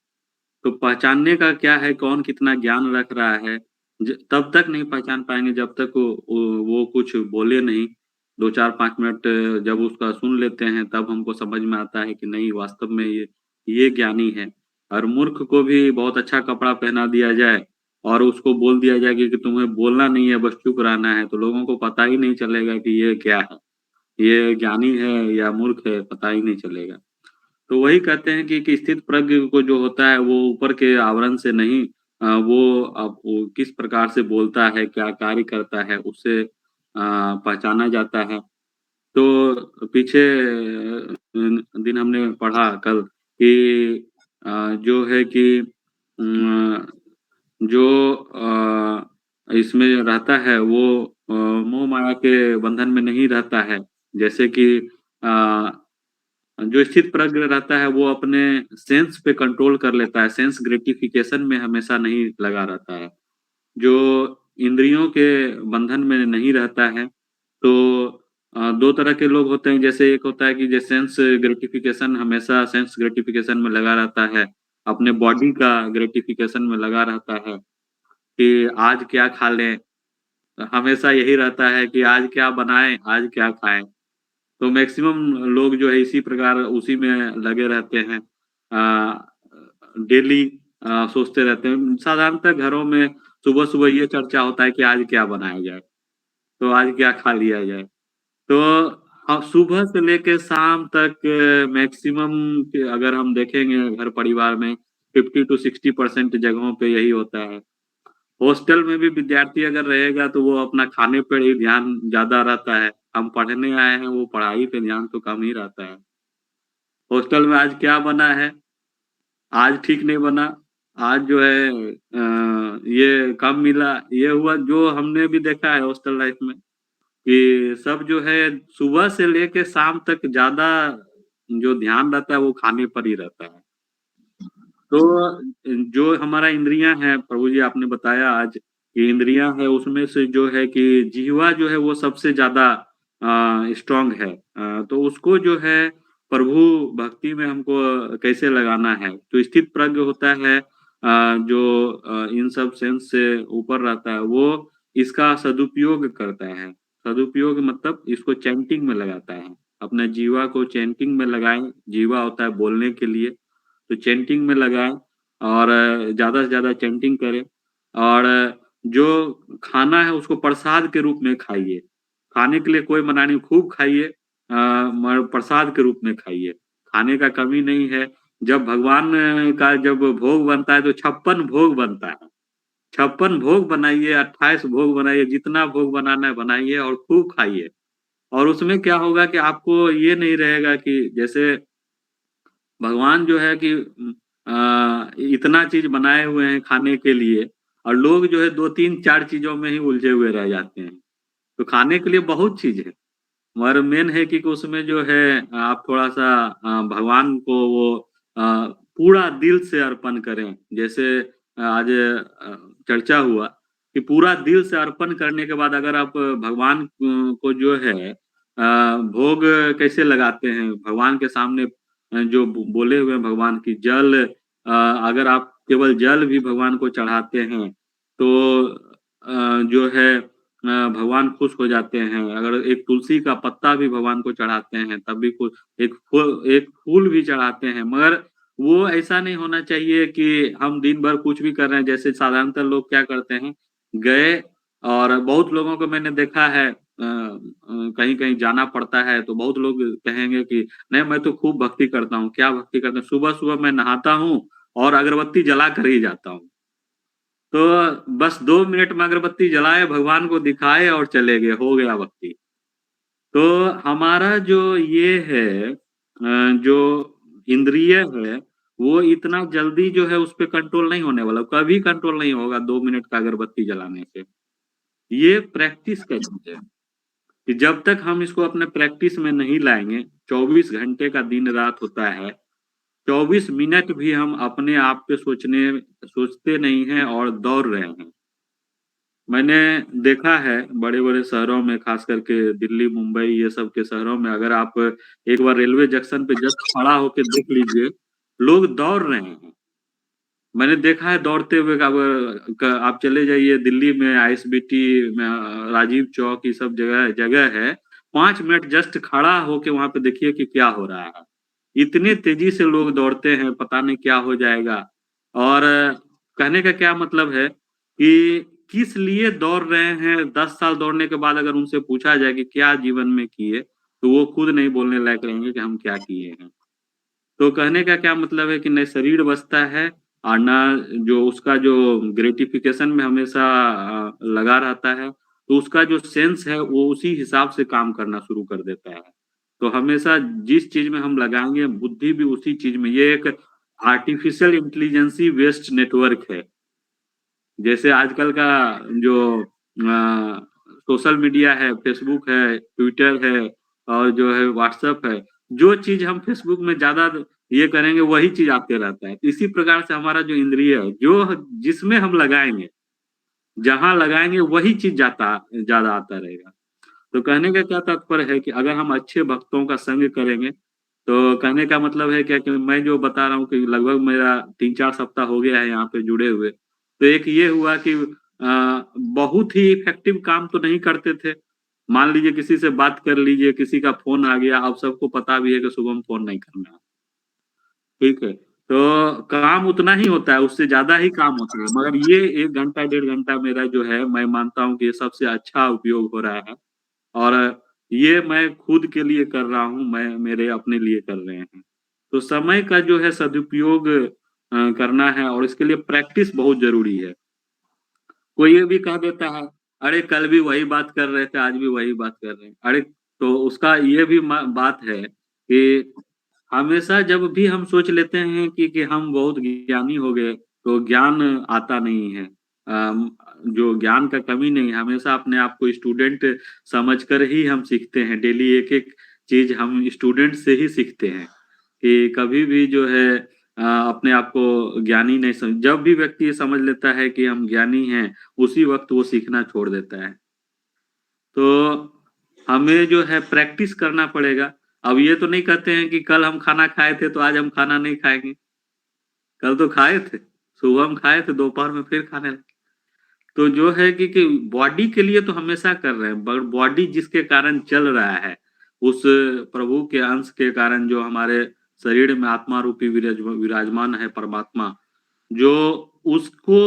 तो पहचानने का क्या है, कौन कितना ज्ञान रख रहा है, तब तक नहीं पहचान पाएंगे जब तक वो कुछ बोले नहीं। 2-4-5 मिनट जब उसका सुन लेते हैं, तब हमको समझ में आता है कि नहीं, वास्तव में ये ज्ञानी है। और मूर्ख को भी बहुत अच्छा कपड़ा पहना दिया जाए और उसको बोल दिया जाए कि तुम्हें बोलना नहीं है, बस चुप रहना है, तो लोगों को पता ही नहीं चलेगा कि ये क्या है, ये ज्ञानी है या मूर्ख है, पता ही नहीं चलेगा। तो वही कहते हैं कि स्थित प्रज्ञ को जो होता है वो ऊपर के आवरण से नहीं वो किस प्रकार से बोलता है, क्या कार्य करता है, उससे पहचाना जाता है। तो पीछे दिन हमने पढ़ा कल कि जो है कि जो इसमें रहता है वो मोह माया के बंधन में नहीं रहता है। जैसे कि जो स्थित प्रज्ञ रहता है वो अपने सेंस पे कंट्रोल कर लेता है, सेंस ग्रेटिफिकेशन में हमेशा नहीं लगा रहता है। जो इंद्रियों के बंधन में नहीं रहता है, तो 2 तरह के लोग होते हैं। जैसे एक होता है कि जो सेंस ग्रेटिफिकेशन हमेशा सेंस ग्रेटिफिकेशन में लगा रहता है, अपने बॉडी का ग्रेटिफिकेशन में लगा रहता है कि आज क्या खा लें, हमेशा यही रहता है कि आज क्या बनाएँ, आज क्या खाएँ। तो मैक्सिमम लोग जो है इसी प्रकार उसी में लगे रहते हैं। डेली सोचते रहते हैं। साधारणतः घरों में सुबह-सुबह ये चर्चा होता है कि आज क्या बनाया जाए, तो आज क्या खा लिया जाए। तो सुबह से लेके शाम तक मैक्सिमम अगर हम देखेंगे घर परिवार में 50 टू 60% जगहों पे यही होता है। हॉस्टल में भी विद्यार्थी अगर रहेगा तो वो अपना खाने पर ही ध्यान ज़्यादा रहता है। हम पढ़ने आए हैं, वो पढ़ाई पे ध्यान तो कम ही रहता है। हॉस्टल में आज क्या बना है? आज ठीक नहीं बना, आज जो है ये कम मिला, ये हुआ। जो हमने भी देखा है हॉस्टल लाइफ में कि सब जो है सुबह से लेके शाम तक ज़्यादा जो ध्यान रहता है वो खाने पर ही रहता है। तो जो हमारा इंद्रियाँ हैं, प्रभु जी आपने बताया आज कि इंद्रियाँ हैं उसमें से जो है कि जिह्वा जो है वो सबसे ज़्यादा स्ट्रॉन्ग है। तो उसको जो है प्रभु भक्ति में हमको कैसे लगाना है? तो स्थित प्रज्ञ होता है जो इन सब सेंस से ऊपर रहता है, वो इसका सदुपयोग करता है। सदुपयोग मतलब इसको चैंटिंग में लगाता है। अपने जीवा को चैंटिंग में लगाएँ, जीवा होता है बोलने के लिए, तो चैंटिंग में लगाएँ और ज़्यादा से ज़्यादा चैंटिंग करें और जो खाना है उसको प्रसाद के रूप में खाइए। खाने के लिए कोई मना नहीं, खूब खाइए मगर प्रसाद के रूप में खाइए। खाने का कमी नहीं है। जब भगवान का जब भोग बनता है तो 56 भोग बनता है। 56 भोग बनाइए, 28 भोग बनाइए, जितना भोग बनाना है बनाइए और खूब खाइए। और उसमें क्या होगा कि आपको ये नहीं रहेगा कि जैसे भगवान जो है कि इतना चीज़ बनाए हुए हैं खाने के लिए और लोग जो है 2, 3, 4 चीज़ों में ही उलझे हुए रह जाते हैं। तो खाने के लिए बहुत चीज़ है, मगर मेन है कि उसमें जो है आप थोड़ा-सा भगवान को वो पूरा दिल से अर्पण करें। जैसे आज चर्चा हुआ कि पूरा दिल से अर्पण करने के बाद अगर आप भगवान को जो है भोग कैसे लगाते हैं, भगवान के सामने जो बोले हुए हैं भगवान की जल अगर आप केवल जल भी भगवान को चढ़ाते हैं, तो जो है भगवान खुश हो जाते हैं। अगर एक तुलसी का पत्ता भी भगवान को चढ़ाते हैं, तब भी एक फूल भी चढ़ाते हैं, मगर वो ऐसा नहीं होना चाहिए कि हम दिन भर कुछ भी कर रहे हैं। जैसे साधारणतः लोग क्या करते हैं, गए और बहुत लोगों को मैंने देखा है कहीं-कहीं जाना पड़ता है, तो बहुत लोग कहेंगे कि नहीं मैं तो खूब भक्ति करता हूँ। क्या भक्ति करते हैं? सुबह-सुबह मैं नहाता हूँ और अगरबत्ती जला कर ही जाता हूँ। तो बस 2 मिनट में अगरबत्ती जलाए, भगवान को दिखाए और चले गए, हो गया भक्ति। तो हमारा जो ये है जो इंद्रिय है, वो इतना जल्दी जो है उस पे कंट्रोल नहीं होने वाला, कभी कंट्रोल नहीं होगा 2 मिनट का अगरबत्ती जलाने से। ये प्रैक्टिस का चीज़ है, कि जब तक हम इसको अपने प्रैक्टिस में नहीं लाएँगे, 24 घंटे का दिन-रात होता है, 24 मिनट भी हम अपने आप पे सोचते नहीं हैं और दौड़ रहे हैं। मैंने देखा है बड़े-बड़े शहरों में ख़ास करके दिल्ली, मुंबई ये सब के शहरों में अगर आप एक बार रेलवे जंक्शन पे जस्ट खड़ा होके देख लीजिए, लोग दौड़ रहे हैं। मैंने देखा है दौड़ते हुए आप चले जाइए दिल्ली में आईएसबीटी में राजीव चौक ये सब जगह जगह है, 5 मिनट जस्ट खड़ा होके वहाँ पे देखिए कि क्या हो रहा है। इतने तेज़ी से लोग दौड़ते हैं, पता नहीं क्या हो जाएगा। और कहने का क्या मतलब है कि किस लिए दौड़ रहे हैं, 10 साल दौड़ने के बाद अगर उनसे पूछा जाए कि क्या जीवन में किए, तो वो खुद नहीं बोलने लायक रहेंगे कि हम क्या किए हैं। तो कहने का क्या मतलब है कि न शरीर बचता है और ना जो उसका जो ग्रेटिफिकेशन में हमेशा लगा रहता है, तो उसका जो सेंस है वो उसी हिसाब से काम करना शुरू कर देता है। तो हमेशा जिस चीज़ में हम लगाएँगे बुद्धि भी उसी चीज़ में, ये एक आर्टिफिशियल इंटेलिजेंसी बेस्ड नेटवर्क है। जैसे आजकल का जो सोशल मीडिया है, फेसबुक है, ट्विटर है और जो है व्हाट्सएप है, जो चीज़ हम फेसबुक में ज़्यादा ये करेंगे वही चीज़ आते रहता है। इसी प्रकार से हमारा जो इंद्रिय है, जो जिसमें हम लगाएँगे, जहाँ लगाएँगे वही चीज़ ज़्यादा आता रहेगा। तो कहने का क्या तात्पर्य है कि अगर हम अच्छे भक्तों का संग करेंगे, तो कहने का मतलब है क्या कि मैं जो बता रहा हूँ कि लगभग मेरा 3-4 सप्ताह हो गया है यहाँ पे जुड़े हुए। तो एक ये हुआ कि बहुत ही इफ़ेक्टिव काम तो नहीं करते थे। मान लीजिए किसी से बात कर लीजिए, किसी का फ़ोन आ गया, अब सबको पता भी है कि सुबह में फ़ोन नहीं करना है। ठीक है? तो काम उतना ही होता है, उससे ज़्यादा ही काम होता है। मगर ये 1 घंटा, 1.5 घंटा मेरा जो है, मैं मानता हूँ कि ये सबसे अच्छा उपयोग हो रहा है। और ये मैं खुद के लिए कर रहा हूँ, मैं मेरे अपने लिए कर रहे हैं। तो समय का जो है सदुपयोग करना है और इसके लिए प्रैक्टिस बहुत ज़रूरी है। कोई ये भी कह देता है, अरे कल भी वही बात कर रहे थे, आज भी वही बात कर रहे हैं। अरे तो उसका ये भी बात है कि हमेशा जब भी हम सोच लेते हैं कि हम बहुत ज्ञानी हो गए, तो ज्ञान आता नहीं है। जो ज्ञान का कमी नहीं है, हमेशा अपने आप को स्टूडेंट समझकर ही हम सीखते हैं। डेली एक-एक चीज़ हम स्टूडेंट से ही सीखते हैं, कि कभी भी जो है अपने आप को ज्ञानी नहीं जब भी व्यक्ति ये समझ लेता है कि हम ज्ञानी हैं, उसी वक़्त वो सीखना छोड़ देता है। तो हमें जो है प्रैक्टिस करना पड़ेगा। अब ये तो नहीं कहते हैं कि कल हम खाना खाए थे, तो आज हम खाना नहीं खाएँगे। कल तो खाए थे, सुबह में खाए थे, दोपहर में फिर खाने लगे। तो जो है कि बॉडी के लिए तो हमेशा कर रहे हैं, बट बॉडी जिसके कारण चल रहा है, उस प्रभु के अंश के कारण जो हमारे शरीर में आत्मा रूपी विराजमान है परमात्मा, जो उसको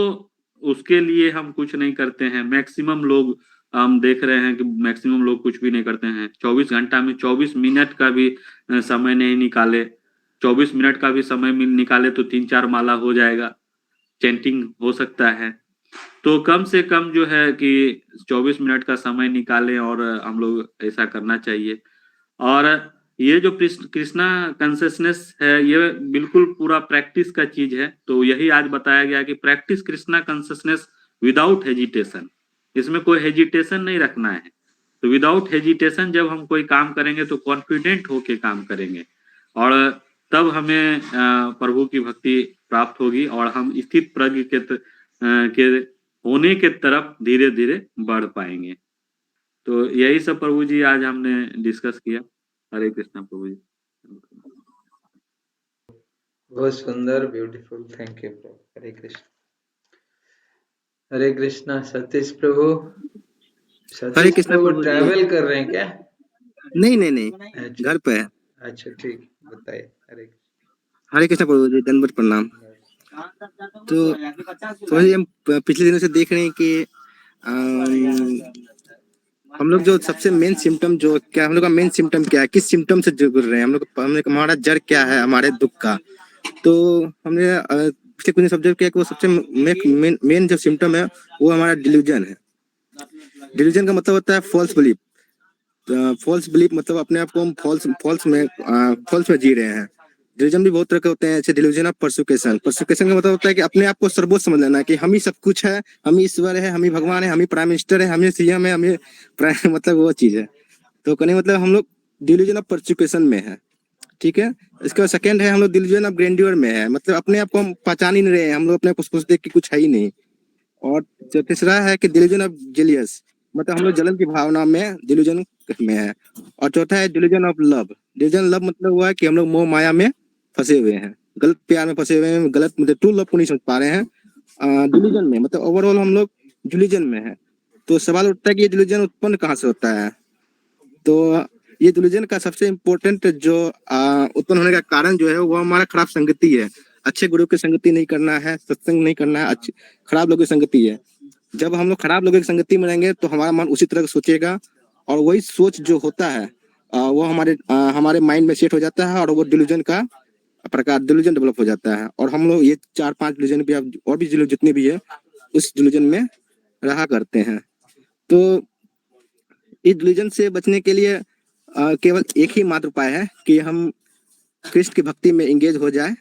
उसके लिए हम कुछ नहीं करते हैं। मैक्सिमम लोग हम देख रहे हैं कि मैक्सिमम लोग कुछ भी नहीं करते हैं। 24 घंटा में 24 मिनट का भी समय नहीं निकाले, 24 मिनट का भी समय निकाले तो 3-4 माला हो जाएगा, चैंटिंग हो सकता है। तो कम से कम जो है कि 24 मिनट का समय निकालें और हम लोग ऐसा करना चाहिए। और ये जो कृष्णा कॉन्शियसनेस है, ये बिल्कुल पूरा प्रैक्टिस का चीज़ है। तो यही आज बताया गया कि practice Krishna consciousness without hesitation. इसमें कोई हेजिटेशन नहीं रखना है। तो विदाउट हेजिटेशन जब हम कोई काम करेंगे तो कॉन्फिडेंट होके काम करेंगे और तब हमें प्रभु की भक्ति प्राप्त होगी और हम स्थित प्रज्ञ के होने के तरफ धीरे-धीरे बढ़ पाएँगे। तो यही सब प्रभु जी आज हमने डिस्कस किया। हरे कृष्णा प्रभु जी। बहुत सुंदर, beautiful, thank you Prabhu. Hare Krishna. Hare Krishna. Satish Prabhu, Hare Satish Krishna Prabhu Prabhu ji. Travel कर रहे हैं क्या? नहीं, अच्छा घर पे है। अच्छा, ठीक, बताइए। हरे हरे कृष्णा प्रभु जी, दंडवत प्रणाम। तो प्रभु जी, हम पिछले दिनों से देख रहे हैं कि हम लोग जो सबसे मेन सिम्टम जो क्या, हम लोग का मेन सिम्टम क्या है, किस सिम्टम से जुड़ रहे हैं हम लोग, हमारा जड़ क्या है हमारे दुख का। तो हमने पिछले कुछ दिन ऑब्जर्व किया कि वो सबसे मेन जो सिम्टम है वो हमारा डिल्यूजन है। डिल्यूजन का मतलब होता है फॉल्स बिलीफ। फॉल्स बिलीफ मतलब अपने आप को हम फॉल्स में जी रहे हैं। डिल्यूजन भी बहुत तरह के होते हैं, जैसे डिल्यूजन ऑफ परसुकेशन। परसुकेशन का मतलब होता है कि अपने आप को सर्वोच्च समझ लेना कि हम ही सब कुछ है, हम ही ईश्वर है, हम ही भगवान है, हम ही प्राइम मिनिस्टर है, हम ही सीएम है, हम ही मतलब वो चीज है। तो कहने मतलब हम लोग डिल्यूजन ऑफ परसुकेशन में है। ठीक है। इसका सेकंड है हम लोग डिल्यूजन ऑफ ग्रैंडियर में है, मतलब अपने आप को हम पहचान ही नहीं रहे हैं, हम लोग अपने आप को सोचते हैं कि कुछ है ही नहीं। और जो तीसरा है कि डिल्यूजन ऑफ जेलियस, मतलब हम लोग जलन की भावना में डिल्यूजन में है। और चौथा है delusion of love. Delusion love मतलब हुआ है कि हम लोग मोह माया में फंसे हुए हैं, गलत प्यार में फंसे हुए हैं, गलत मतलब ट्रू लव को नहीं समझ पा रहे हैं। डिल्यूजन में मतलब ओवरऑल हम लोग डिल्यूजन में है। तो सवाल उठता है कि ये डिल्यूजन उत्पन्न कहाँ से होता है। तो ये डिल्यूजन का सबसे इम्पोर्टेंट जो उत्पन्न होने का कारण जो है वो हमारा खराब संगति है। अच्छे गुरु की संगति नहीं करना है, सत्संग नहीं करना है, अच्छे खराब लोगों की संगति है। जब हम लोग खराब लोगों की संगति में रहेंगे तो हमारा मन उसी तरह सोचेगा और वही सोच जो होता है वो हमारे माइंड में सेट हो जाता है और वो डिल्यूजन का प्रकार डिलीजन डेवलप हो जाता है। और हम लोग ये 4-5 डिलीजन भी और भी जितने भी है उस डिलीजन में रहा करते हैं। तो इस डिलीजन से बचने के लिए केवल एक ही मात्र उपाय है कि हम कृष्ण की भक्ति में एंगेज हो जाए,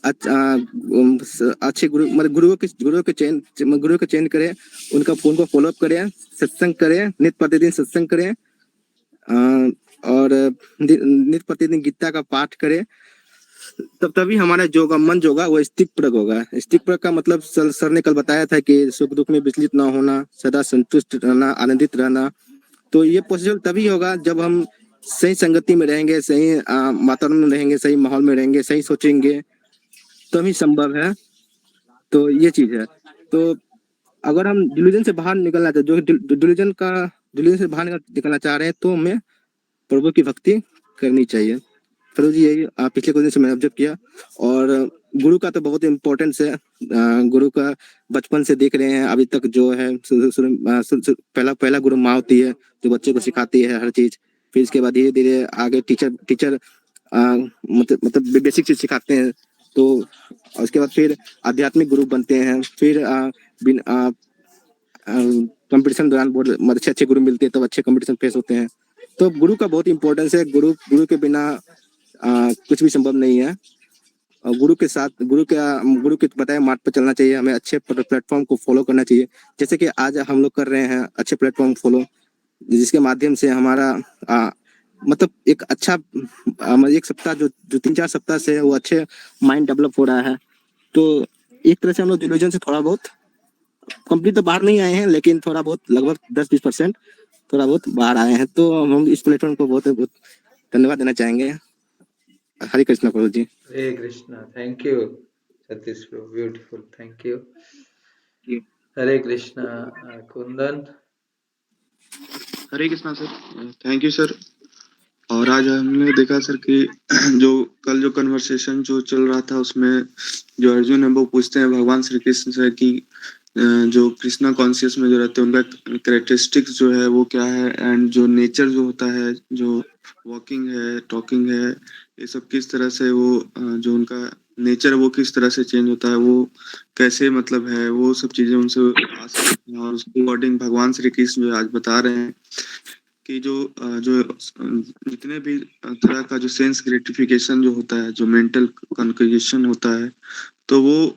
अच्छे गुरुओं के चयन करें, उनको फॉलो अप करें, सत्संग करें, नित्य प्रतिदिन सत्संग करें, और नित्य प्रतिदिन गीता का पाठ करें। तभी हमारा मन जो होगा वो स्थितप्रज्ञ होगा। स्थितप्रज्ञ का मतलब सर ने कल बताया था कि सुख दुख में विचलित ना होना, सदा संतुष्ट रहना, आनंदित रहना। तो ये पॉसिबल तभी होगा जब हम सही संगति में रहेंगे, सही वातावरण में रहेंगे, सही माहौल में रहेंगे, सही सोचेंगे, तभी संभव है। तो ये चीज है। तो अगर हम डिलीजन से बाहर निकलना चाहते, जो डिलीजन से बाहर निकलना चाह रहे हैं, तो हमें प्रभु की भक्ति करनी चाहिए। फिर जी यही पिछले कुछ दिन से मैंने ऑब्जर्व किया। और गुरु का तो बहुत इम्पोर्टेंस है। गुरु का बचपन से देख रहे हैं अभी तक जो है, पहला गुरु माँ होती है जो बच्चे को सिखाती है हर चीज। फिर इसके बाद धीरे धीरे आगे टीचर मतलब बेसिक चीज सिखाते हैं। तो उसके बाद फिर आध्यात्मिक गुरु बनते हैं। फिर कंपटीशन दौरान बहुत अच्छे गुरु मिलते हैं, तब अच्छे कंपटीशन फेस होते हैं। तो गुरु का बहुत इंपॉर्टेंस है। गुरु के बिना कुछ भी संभव नहीं है। गुरु के बताए मार्ग पर चलना चाहिए। हमें अच्छे प्लेटफॉर्म को फॉलो करना चाहिए, जैसे कि आज हम लोग कर रहे हैं अच्छे प्लेटफॉर्म फॉलो, जिसके माध्यम से हमारा मतलब एक अच्छा एक सप्ताह जो 3-4 सप्ताह से वो अच्छे माइंड डेवलप हो रहा है। तो एक तरह से हम लोग डिलीजन से थोड़ा बहुत कंप्लीट तो बाहर नहीं आए हैं, लेकिन थोड़ा बहुत लगभग 10-20% थोड़ा बहुत बाहर आए हैं। तो हम इस प्लेटफॉर्म को बहुत बहुत धन्यवाद देना चाहेंगे। Hare Krishna Prabhu ji. Hare Krishna. Thank you Satish Prabhu, beautiful, thank you. Hare Krishna. Kundan. Hare Krishna sir, thank you sir. और आज हमने देखा सर कि जो कल जो कन्वर्सेशन जो चल रहा था उसमें जो अर्जुन है वो पूछते हैं भगवान श्री कृष्ण से कि जो कृष्णा कॉन्शियस में जो रहते हैं उनका कैरेक्टरिस्टिक्स जो है वो क्या है, एंड जो नेचर जो होता है, जो वॉकिंग है, टॉकिंग है, ये सब किस तरह से वो जो उनका नेचर वो किस तरह से चेंज होता है, वो कैसे मतलब है, वो सब चीजें उनसे और उसके अकॉर्डिंग भगवान श्री कृष्ण जो आज बता रहे हैं कि जो जितने भी तरह का जो सेंस ग्रेटिफिकेशन जो होता है, जो मेंटल कन्फ्यूजन होता है, तो वो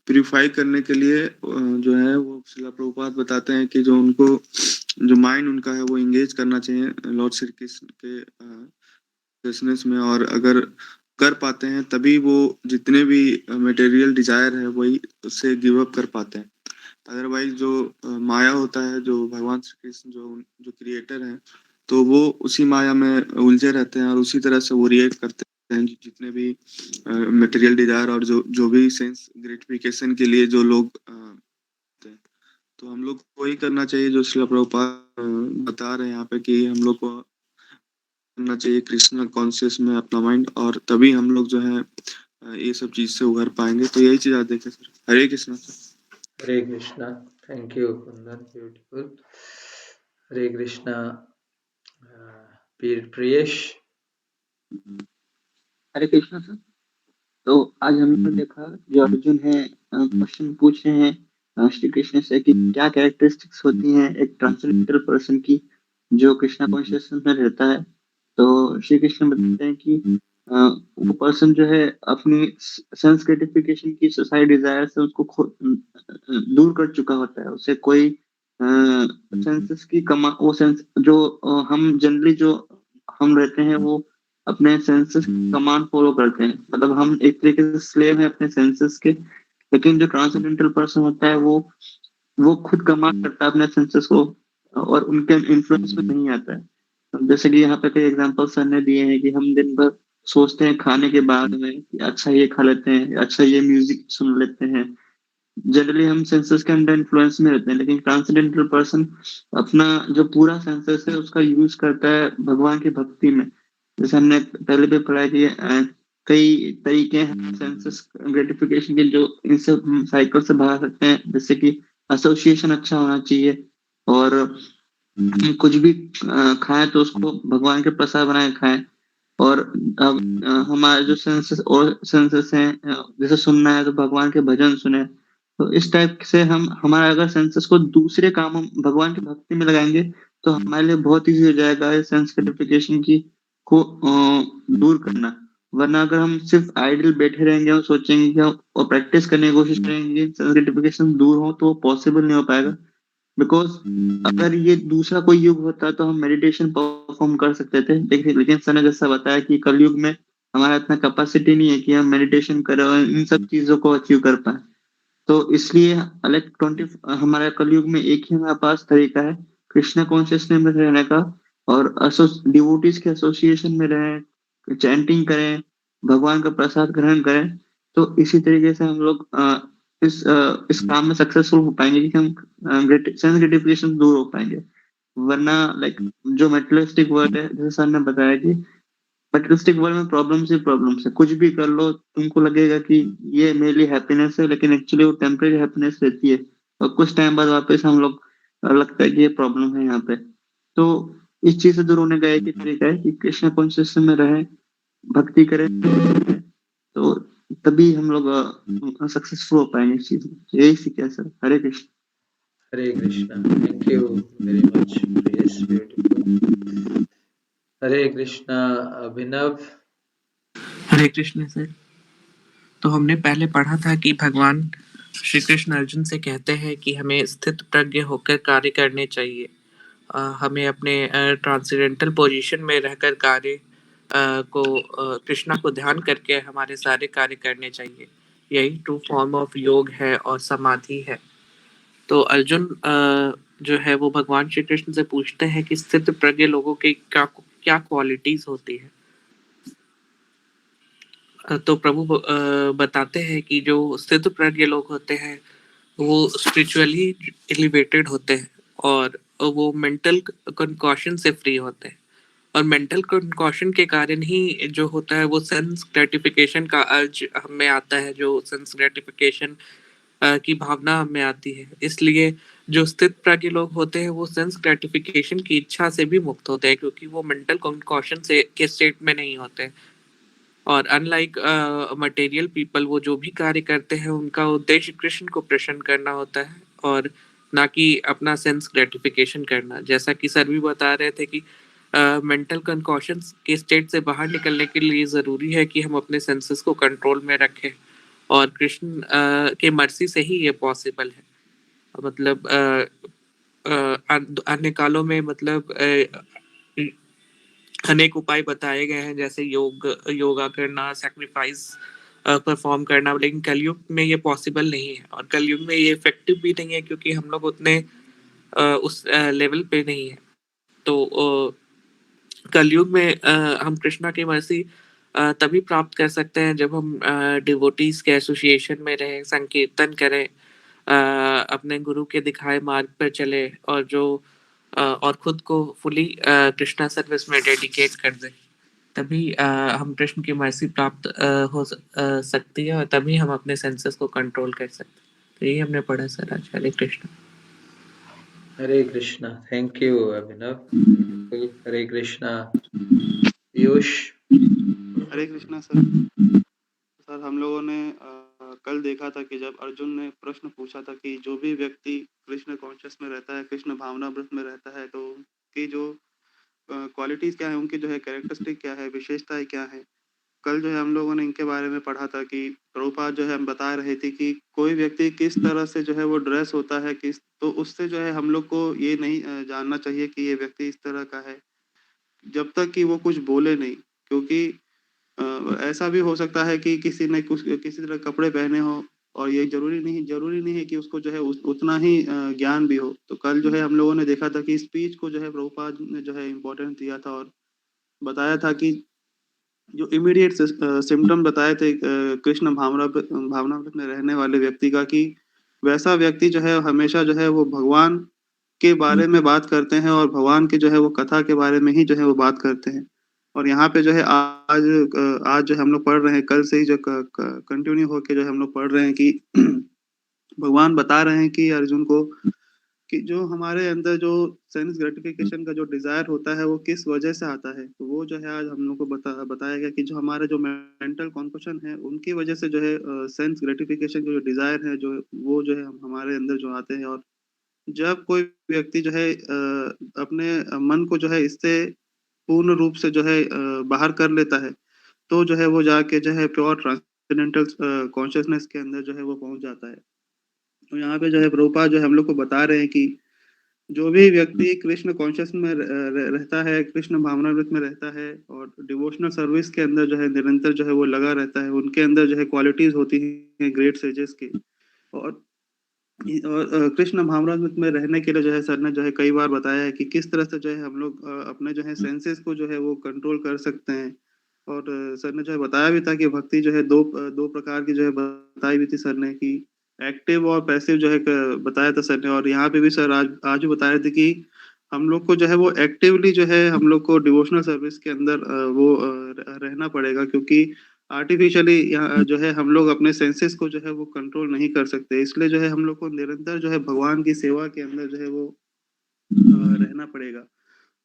प्यूरिफाई करने के लिए जो है वो श्रील प्रभुपाद बताते हैं कि जो उनको जो माइंड उनका है वो एंगेज करना चाहिए लॉर्ड श्री कृष्ण के बिजनेस में। और अगर कर पाते हैं तभी वो जितने भी मटेरियल डिजायर है वही उससे गिव अप कर पाते हैं। अदरवाइज जो माया होता है, जो भगवान श्री कृष्ण जो क्रिएटर हैं, तो वो उसी माया में उलझे रहते हैं और उसी तरह से वो रिएक्ट करते हैं जितने भी मटेरियल डिजायर और जो भी सेंस ग्रेटिफिकेशन के लिए जो लोग हैं। तो हम लोग को वही करना चाहिए जो श्रील प्रभुपाद बता रहे हैं यहाँ पे कि हम लोग को करना चाहिए कृष्ण कॉन्शियस में अपना माइंड, और तभी हम लोग जो है ये सब चीज से उभर पाएंगे। तो यही चीज आज देखे sir. Hare Krishna sir. Hare Krishna. Thank you Kundan, beautiful. Hare Krishna. Priyesh. Hare Krishna sir. तो आज हमने देखा जो अर्जुन है क्वेश्चन पूछ रहे हैं श्री कृष्ण से कि क्या कैरेक्टरिस्टिक्स होती हैं एक ट्रांसेंडेंटल पर्सन की जो कृष्णा कॉन्शियसनेस में रहता है। तो श्री कृष्ण बताते हैं कि वो पर्सन जो है अपनी सेंस ग्रेटिफिकेशन की सोसाइटी डिजायर से उसको दूर कर चुका होता है। उसे कोई सेंसेस की वो सेंस जो हम जनरली जो हम रहते हैं वो अपने सेंसेस कमांड फॉलो करते हैं, मतलब हम एक तरीके से स्लेव है अपने सेंसेस के। लेकिन जो ट्रांसेंडेंटल पर्सन होता है वो खुद कमांड करता है अपने सेंसेस को और उनके इन्फ्लुएंस में नहीं आता है। जैसे कि यहाँ पे कई एग्जांपल सर ने दिए हैं कि हम दिन भर सोचते हैं खाने के बाद में कि अच्छा ये खा लेते हैं, अच्छा ये म्यूजिक सुन लेते हैं। जनरली हम सेंसेस के अंडर इन्फ्लुएंस में रहते हैं, लेकिन ट्रांसेंडेंटल पर्सन अपना जो पूरा सेंसेस है उसका यूज करता है भगवान की भक्ति में। जैसे हमने पहले भी पढ़ा है कि कई तरीके हैं सेंसेस ग्रेटिफिकेशन के जो इनसे साइकिल से बाहर सकते हैं। जैसे कि एसोसिएशन अच्छा होना चाहिए, और कुछ भी खाएं तो उसको भगवान के प्रसाद बनाए खाएं। और अब हमारे जो सेंसेस हैं, जैसे सुनना है तो भगवान के भजन सुने। तो इस टाइप से हम हमारा अगर सेंसेस को दूसरे काम हम भगवान की भक्ति में लगाएंगे तो हमारे लिए बहुत ईजी हो जाएगा इस सेंस ग्रेटिफिकेशन की को दूर करना। वरना अगर हम सिर्फ आइडल बैठे रहेंगे और सोचेंगे कि हम और प्रैक्टिस करने की कोशिश करेंगे सेंस ग्रेटिफिकेशन दूर हो तो वो पॉसिबल नहीं हो पाएगा। बिकॉज अगर ये दूसरा कोई युग होता तो हम मेडिटेशन परफॉर्म कर सकते थे, लेकिन सर ने जैसा बताया कि कलयुग में हमारा इतना कैपेसिटी नहीं है कि हम मेडिटेशन करें और इन सब चीजों को अचीव कर पाए। तो इसलिए लाइक 20 हमारे कलयुग में एक ही हमारे पास तरीका है कृष्ण कॉन्शियसनेस में रहने का, और डिवोटीज के एसोसिएशन में रहें, चैंटिंग करें, भगवान का प्रसाद ग्रहण करें। तो इसी तरीके से हम लोग इस काम में सक्सेसफुल हो पाएंगे कि हम सेंस ग्रेटिफिकेशन दूर हो पाएंगे। वरना लाइक जो मेटलिस्टिक वर्ल्ड है, जैसे सर ने बताया कि मेटलिस्टिक वर्ल्ड में प्रॉब्लम्स ही प्रॉब्लम्स है। कुछ भी कर लो तुमको लगेगा कि ये मेरे लिए हैप्पीनेस है, लेकिन एक्चुअली वो टेम्परेरी हैप्पीनेस रहती है और कुछ टाइम बाद वापस हम लोग लगता है कि ये प्रॉब्लम है यहाँ पे। तो इस चीज से दूर होने का एक ही तरीका है कि कृष्ण कॉन्शियसनेस में रहे, भक्ति करें, तो तभी हम लोग सक्सेसफुल हो पाएंगे इस चीज में। यही सीखा sir. Hare Krishna. Hare Krishna. Thank you very much. Yes, beautiful. Hare Krishna. Abhinav. Hare Krishna sir. तो हमने पहले पढ़ा था कि भगवान श्री कृष्ण अर्जुन से कहते हैं कि हमें स्थित प्रज्ञ होकर कार्य करने चाहिए। हमें अपने ट्रांसेंडेंटल पोजीशन में रहकर कार्य कृष्णा को ध्यान करके हमारे सारे कार्य करने चाहिए। यही ट्रू फॉर्म ऑफ योग है और समाधि है। तो अर्जुन जो है वो भगवान श्री कृष्ण से पूछते हैं कि स्थित प्रज्ञ लोगों की क्या क्या क्वालिटीज होती है। तो प्रभु बताते हैं कि जो स्थित प्रज्ञ लोग होते हैं वो स्पिरिचुअली एलिवेटेड होते हैं और वो मेंटल कंकॉशन से फ्री होते हैं। और मेंटल कंकॉशन के कारण ही जो होता है वो सेंस ग्रेटिफिकेशन का अर्ज हमें आता है, जो सेंस ग्रेटिफिकेशन की भावना हमें आती है। इसलिए जो स्थित प्रज्ञ लोग होते हैं वो सेंस ग्रेटिफिकेशन की इच्छा से भी मुक्त होते हैं, क्योंकि वो मेंटल कंकॉशन से के स्टेट में नहीं होते। और अनलाइक मटेरियल पीपल, वो जो भी कार्य करते हैं उनका उद्देश्य कृष्ण को प्रसन्न करना होता है और ना कि अपना सेंस ग्रेटिफिकेशन करना। जैसा कि सर भी बता रहे थे कि मेंटल कंकॉशन के स्टेट से बाहर निकलने के लिए ज़रूरी है कि हम अपने सेंसेस को कंट्रोल में रखें, और कृष्ण के मर्सी से ही ये पॉसिबल है। मतलब अन्य कालों में मतलब अनेक उपाय बताए गए हैं, जैसे योगा करना, सैक्रिफाइस परफॉर्म करना, लेकिन कलयुग में ये पॉसिबल नहीं है। और कलयुग में ये इफेक्टिव भी नहीं है क्योंकि हम लोग उतने उस लेवल पे नहीं है। तो कलयुग में हम कृष्णा की मर्सी तभी प्राप्त कर सकते हैं जब हम डिवोटीज के एसोसिएशन में रहें, संकीर्तन करें, अपने गुरु के दिखाए मार्ग पर चले और खुद को फुली कृष्णा सर्विस में डेडिकेट कर दे। तभी हम कृष्ण की मर्सी प्राप्त हो सकती है और तभी हम अपने सेंसेस को कंट्रोल कर सकते हैं। तो यही हमने पढ़ा सर आज। Hare Krishna. Hare Krishna. Thank you Abhinav. Beautiful. Hare Krishna. Piyush. Hare Krishna sir. Sir हम लोगों ने कल देखा था कि जब अर्जुन ने प्रश्न पूछा था कि जो भी व्यक्ति कृष्ण कॉन्शियस में रहता है, कृष्ण भावनामृत में रहता है, तो उनकी जो क्वालिटीज क्या है, उनकी जो है कैरेक्टरिस्टिक क्या है, विशेषताएं क्या है। कल जो है हम लोगों ने इनके बारे में पढ़ा था कि प्रभुपाद जो है हम बता रहे थे कि कोई व्यक्ति किस तरह से जो है वो ड्रेस होता है, किस तो उससे जो है हम लोग को ये नहीं जानना चाहिए कि ये व्यक्ति इस तरह का है जब तक कि वो कुछ बोले नहीं। क्योंकि ऐसा भी हो सकता है कि किसी ने कुछ किसी तरह कपड़े पहने हो और ये जरूरी नहीं है कि उसको जो है उतना ही ज्ञान भी हो। तो कल जो है हम लोगों ने देखा था कि स्पीच को जो है प्रभुपाद ने जो है इम्पोर्टेंस दिया था और बताया था कि जो इमीडिएट सिम्टम बताए थे कृष्ण भावनामृत में रहने वाले व्यक्ति का, कि वैसा व्यक्ति जो है हमेशा जो है वो भगवान के बारे में बात करते हैं और भगवान के जो है वो कथा के बारे में ही जो है वो बात करते हैं। और यहाँ पे जो है आज जो हम लोग पढ़ रहे हैं, कल से ही जो कंटिन्यू होके जो हम लोग पढ़ रहे हैं कि भगवान बता रहे हैं कि अर्जुन को कि जो हमारे अंदर जो सेंस ग्रेटिफिकेशन का जो डिजायर होता है वो किस वजह से आता है, तो वो जो है आज हम लोग को बताया गया कि जो हमारे जो मेंटल कॉन्फेशन है उनकी वजह से जो है सेंस ग्रेटिफिकेशन जो डिजायर है जो वो जो है हमारे अंदर जो आते हैं। और जब कोई व्यक्ति जो है अपने मन को जो है इससे पूर्ण रूप से जो है बाहर कर लेता है, तो जो है वो जाके जो है प्योर ट्रांसेंडेंटल कॉन्शियसनेस के अंदर जो है वो पहुंच जाता है। तो यहाँ पे जो है प्रभुपाद जो है हम लोग को बता रहे हैं कि जो भी व्यक्ति कृष्ण कॉन्शियस में रहता है, कृष्ण भावनामृत में रहता है और डिवोशनल सर्विस के अंदर जो है निरंतर जो है वो लगा रहता है, उनके अंदर जो है क्वालिटीज होती हैं ग्रेट सेजेस की। और कृष्ण भावनामृत में रहने के लिए जो है सर ने जो है कई बार बताया है कि किस तरह से जो है हम लोग अपने जो है सेंसेस को जो है वो कंट्रोल कर सकते हैं। और सर ने जो है बताया भी था कि भक्ति जो है दो प्रकार की जो है बताई भी थी सर ने, कि एक्टिव और पैसिव जो है बताया था सर ने। और यहाँ पे भी सर आज भी बता रहे थे कि हम लोग को जो है वो एक्टिवली जो है हम लोग को डिवोशनल सर्विस के अंदर वो रहना पड़ेगा, क्योंकि आर्टिफिशियली यहाँ जो है हम लोग अपने सेंसेस को जो है वो कंट्रोल नहीं कर सकते। इसलिए जो है हम लोग को निरंतर जो है भगवान की सेवा के अंदर जो है वो रहना पड़ेगा।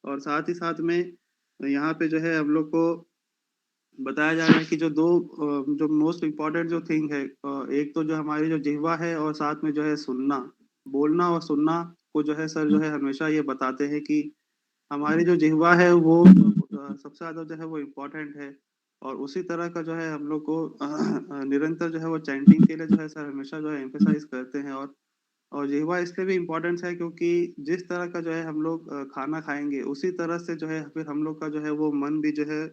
और साथ ही साथ में यहाँ पे जो है हम लोग को बताया जा रहा है कि जो मोस्ट इम्पोर्टेंट जो थिंग है, एक तो जो हमारी जो जिह्वा है और साथ में जो है सुनना, बोलना और सुनना को जो है सर जो है हमेशा ये बताते हैं कि हमारी जो जिह्वा है वो सबसे ज्यादा जो है वो इम्पोर्टेंट है। और उसी तरह का जो है हम लोग को निरंतर जो है वो चैंटिंग के लिए जो है सर हमेशा जो है एम्फेसाइज करते हैं। और जिह्वा इसलिए भी इम्पोर्टेंट है क्योंकि जिस तरह का जो है हम लोग खाना खाएंगे उसी तरह से जो है फिर हम लोग का जो है वो मन भी जो है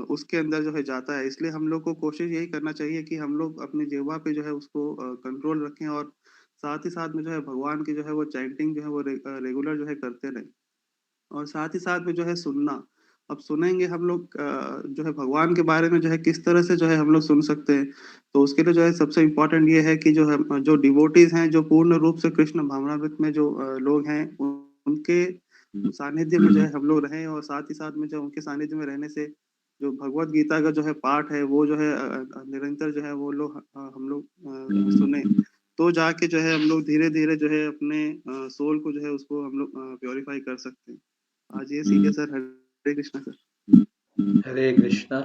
उसके अंदर जो है जाता है। इसलिए हम लोग को कोशिश यही करना चाहिए कि हम लोग अपनी जिह्वा पे जो है उसको कंट्रोल रखें, और साथ ही साथ में जो है भगवान की जो है वो चैंटिंग जो है वो रेगुलर जो है करते रहें। और साथ ही साथ में जो है सुनना, अब सुनेंगे हम लोग जो है भगवान के बारे में जो है किस तरह से जो है हम लोग सुन सकते हैं। तो उसके लिए जो है सबसे इम्पोर्टेंट ये है कि जो है जो डिवोटीज हैं, जो पूर्ण रूप से कृष्ण भावनामृत में जो लोग हैं उनके सानिध्य में जो है हम लोग रहें। और साथ ही साथ में जो उनके सानिध्य में रहने से जो भगवत गीता का जो है पाठ है वो जो है निरंतर जो है वो लोग हम लोग सुने, तो जाके जो है हम लोग धीरे धीरे जो है अपने सोल को जो है उसको हम लोग प्योरीफाई कर सकते हैं। आज ये सीखे sir. Hare Krishna sir. Hare Krishna.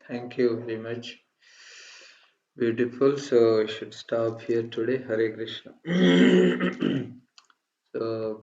Thank you very much. Beautiful. So I should stop here today. Hare Krishna. So